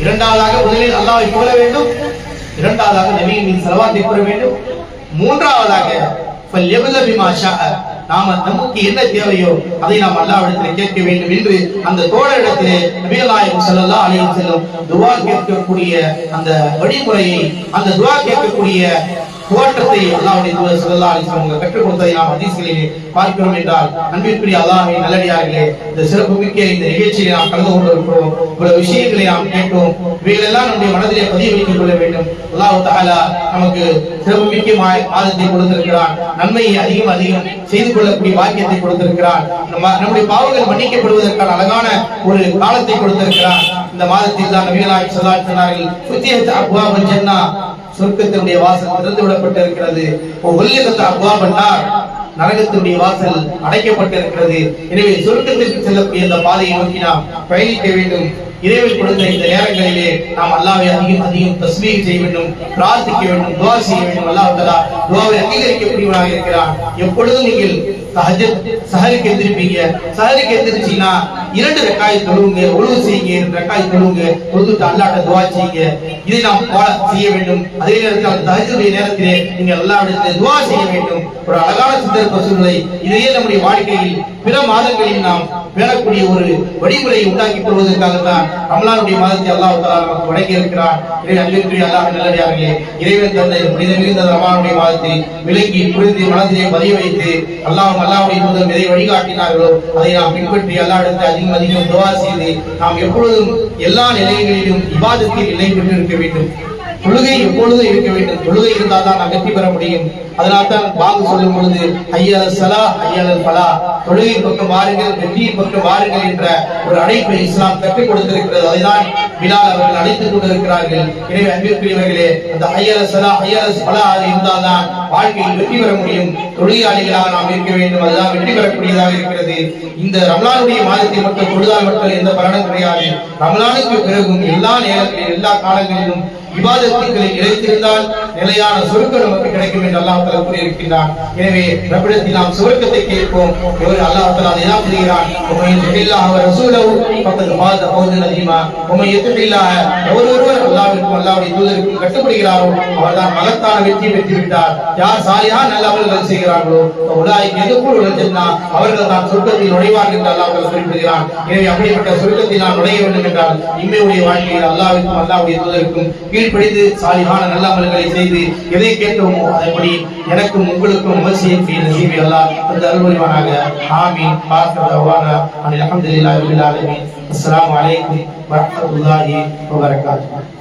இரண்டாவதாக முதலில் அல்லாஹ்வை புகழ வேண்டும், இரண்டாவதாக நபியின் மீது ஸலவாத்தை கூற வேண்டும், மூன்றாவதாக ஃபல்யபத பிமா ஷாஅ நமக்கு என்ன தேவையோ அதை நாம் அல்லாஹ்விடத்தில் கேட்க வேண்டும் என்று அந்த தோழரிடத்திலே நபிகள் நாயகம் ஸல்லல்லாஹு அலைஹி வஸல்லம் துஆ கேட்கக்கூடிய அந்த வழிமுறையை, அந்த துஆ கேட்கக்கூடிய தோற்றத்தை அல்லாஹ்வுடைய தூதர் ஸல்லல்லாஹு அலைஹி வஸல்லம் கற்றுக் கொடுத்ததை நாம் ஹதீஸ்களிலே பார்க்கிறோம் என்றால், அன்பிற்குரிய அல்லாஹ்வின் நல்லடியார்களே, இந்த சிறப்பு மிக்க இந்த நிகழ்ச்சியை நாம் கலந்து கொண்டிருக்கிறோம். பல விஷயங்களை நாம் கேட்டோம். இவைகளெல்லாம் நம்முடைய மனதிலே பதிய வைத்துக் கொள்ள வேண்டும். அல்லாஹ் தஆலா நமக்கு சிறப்பு மிக்க மாதத்தை கொடுத்திருக்கிறான். நன்மையை அதிகம் அதிகம் செய்து கொள்ளக்கூடிய பாக்கியத்தை கொடுத்திருக்கிறான். நம்முடைய பாவங்கள் மன்னிக்கப்படுவதற்கான அழகான ஒரு காலத்தை கொடுத்திருக்கிறான். இந்த மாதத்தில் தான் நபிகள் நாயகம் ஸல்லல்லாஹு அலைஹி வஸல்லம் சொன்னார்கள், ஃபுத்திஹத் அப்வாபுல் ஜன்னah, சொர்க்கத்தினுடைய வாசல் திறந்து விடப்பட்டிருக்கிறது. ஒல்லிகத் அப்வாபன் நார், நரகத்தினுடைய வாசல் அடைக்கப்பட்டிருக்கிறது. எனவே சொர்க்கத்திற்கு செல்லக்கூடிய இந்த பாதையை நோக்கி நாம் பயணிக்க வேண்டும். இறைவன் கொடுத்த இந்த நேரங்களிலே நாம் அல்லாஹ்வை அதிகம் அதிகம் தஸ்பீஹ் செய்ய வேண்டும், பிரார்த்திக்க வேண்டும், துஆ செய்ய வேண்டும். அல்லாஹ் தஆலா துஆவை அங்கீகரிக்கக்கூடியவனாக இருக்கிறான். எப்பொழுதும் நீங்கள் தஹஜ்ஜுத் சஹருக்கு எந்திரிப்பீங்க, சஹருக்கு எந்திரிச்சீங்கன்னா 2 ரக்காயத் தொழுவுங்க, உலூ செய்யுங்க, 2 ரக்காயத் தொழுவுங்க, தொழுதுட்டு அல்லாஹ்ட்ட துஆ செய்யுங்க. இதை நாம் செய்ய வேண்டும். அதே நேரத்தில் தஹஜ்ஜுடைய நேரத்திலே நீங்கள் அல்லாஹ்விடத்தில் துஆ செய்ய வேண்டும். ஒரு அழகான சந்தர்ப்ப சூழ்நிலை. இதையே நம்முடைய வாழ்க்கையில் பிற மாதங்களில் நாம் பேணக்கூடிய ஒரு வழிமுறையை உண்டாக்கிக் கொள்வதற்காகத்தான் ரமலானுடைய மாதத்தை அல்லாஹ் தஆலா நமக்கு வழங்கி இருக்கிறான். அன்பிற்குரிய அல்லாஹ்வின் நல்லடியார்களே, இறைவன் தந்த புனித மிகுந்த ரமலானுடைய மாதத்தை விளங்கி புரிந்து மனதிலே பதிய வைத்து அல்லாஹ்வுடைய தூதர் எதை வழிகாட்டினார்களோ அதை நாம் பின்பற்றி அல்லாஹ்விடத்தில் அதிகம் அதிகம் துஆ செய்து நாம் எப்பொழுதும் எல்லா நிலைகளிலும் இபாதத்தில் நிலை பெற்று இருக்க வேண்டும். தொழுகை எப்பொழுதும் இருக்க வேண்டும். தொழுகை இருந்தால் தான் நாம் வெற்றி பெற முடியும். அதனால் தான் பாங்கு சொல்லும் பொழுது ஹய்ய ஸலா ஹய்ய ஃபலா, தொழுகை பக்கம் வாருங்கள், வெற்றியின் பக்கம் வாருங்கள் என்ற ஒரு அழைப்பை இஸ்லாம் கற்றுக் கொடுத்திருக்கிறது. அதைதான் பிலால் அவர்கள் அழைத்துக் கொண்டிருக்கிறார்கள். எனவே அன்பிற்குரியவர்களே, அந்த ஹய்ய ஸலா ஹய்ய ஃபலா இருந்தால் தான் வாழ்க்கையில் வெற்றி பெற முடியும். தொழுகையாளிகளாக நாம் இருக்க வேண்டும். அதுதான் வெற்றி பெறக்கூடியதாக இருக்கிறது. இந்த ரமலானுடைய மாதத்தை மட்டும் தொழுதால் மட்டும் எந்த பலனும் கிடையாது. ரமலானுக்கு பிறகும் எல்லா நேரங்களிலும் எல்லா காலங்களிலும் இபாதத்துக்களை இறைத்திருந்தால் நிலையான சொர்க்கம் நமக்கு கிடைக்கும் என்று அல்லாஹ் தஆலா கூறியிருக்கிறான். எனவே ரப்பிடத்தில் நாம் சொர்க்கத்தை கேட்போம். அல்லாஹ் தஆலா அதை தான் கூறுகிறான், உமையத்தில்லாஹ் வ ரசூலஹு ஃபக்கத் ஃபாஸ ஃபௌஸன் அதீமா. உமையத்தில்லாஹ், ஒருவர் அல்லாஹ்விற்கும் அல்லாஹ்வுடைய தூதருக்கும் கட்டுப்படுகிறாரோ அவர்தான் மகத்தான வெற்றி பெற்று விட்டார். யார் சாலிஹான நல்ல அமல்கள் செய்கிறார்களோ உலாயிக யதுகுலுல் ஜன்னah, அவர்கள் தான் சொர்க்கத்தில் நுழைவார்கள் என்று அல்லாஹ் தஆலா குறிப்பிடுகிறான். எனவே அப்படிப்பட்ட சொர்க்கத்தில் நாம் நுழைய வேண்டும் என்றால் இம்மையுடைய வாழ்க்கையில் அல்லாஹ்விற்கும் அல்லாஹ்வுடைய தூதருக்கும் கீழ்ப்படிந்து சாலிஹான நல்ல அமல்களை செய்து எதை கேட்டோமோ அதன்படி எனக்கும் உங்களுக்கும் வசியத் செய்து நசீபி அல்லாஹ் தந்த அருள்புரிவானாக. ஆமீன். பாரக்கல்லாஹு அல்ஹம்துலில்லாஹி ரப்பில் ஆலமீன். அஸ்ஸலாமு அலைக்கும் வரஹ்மத்துல்லாஹி வ பரகாத்துஹு.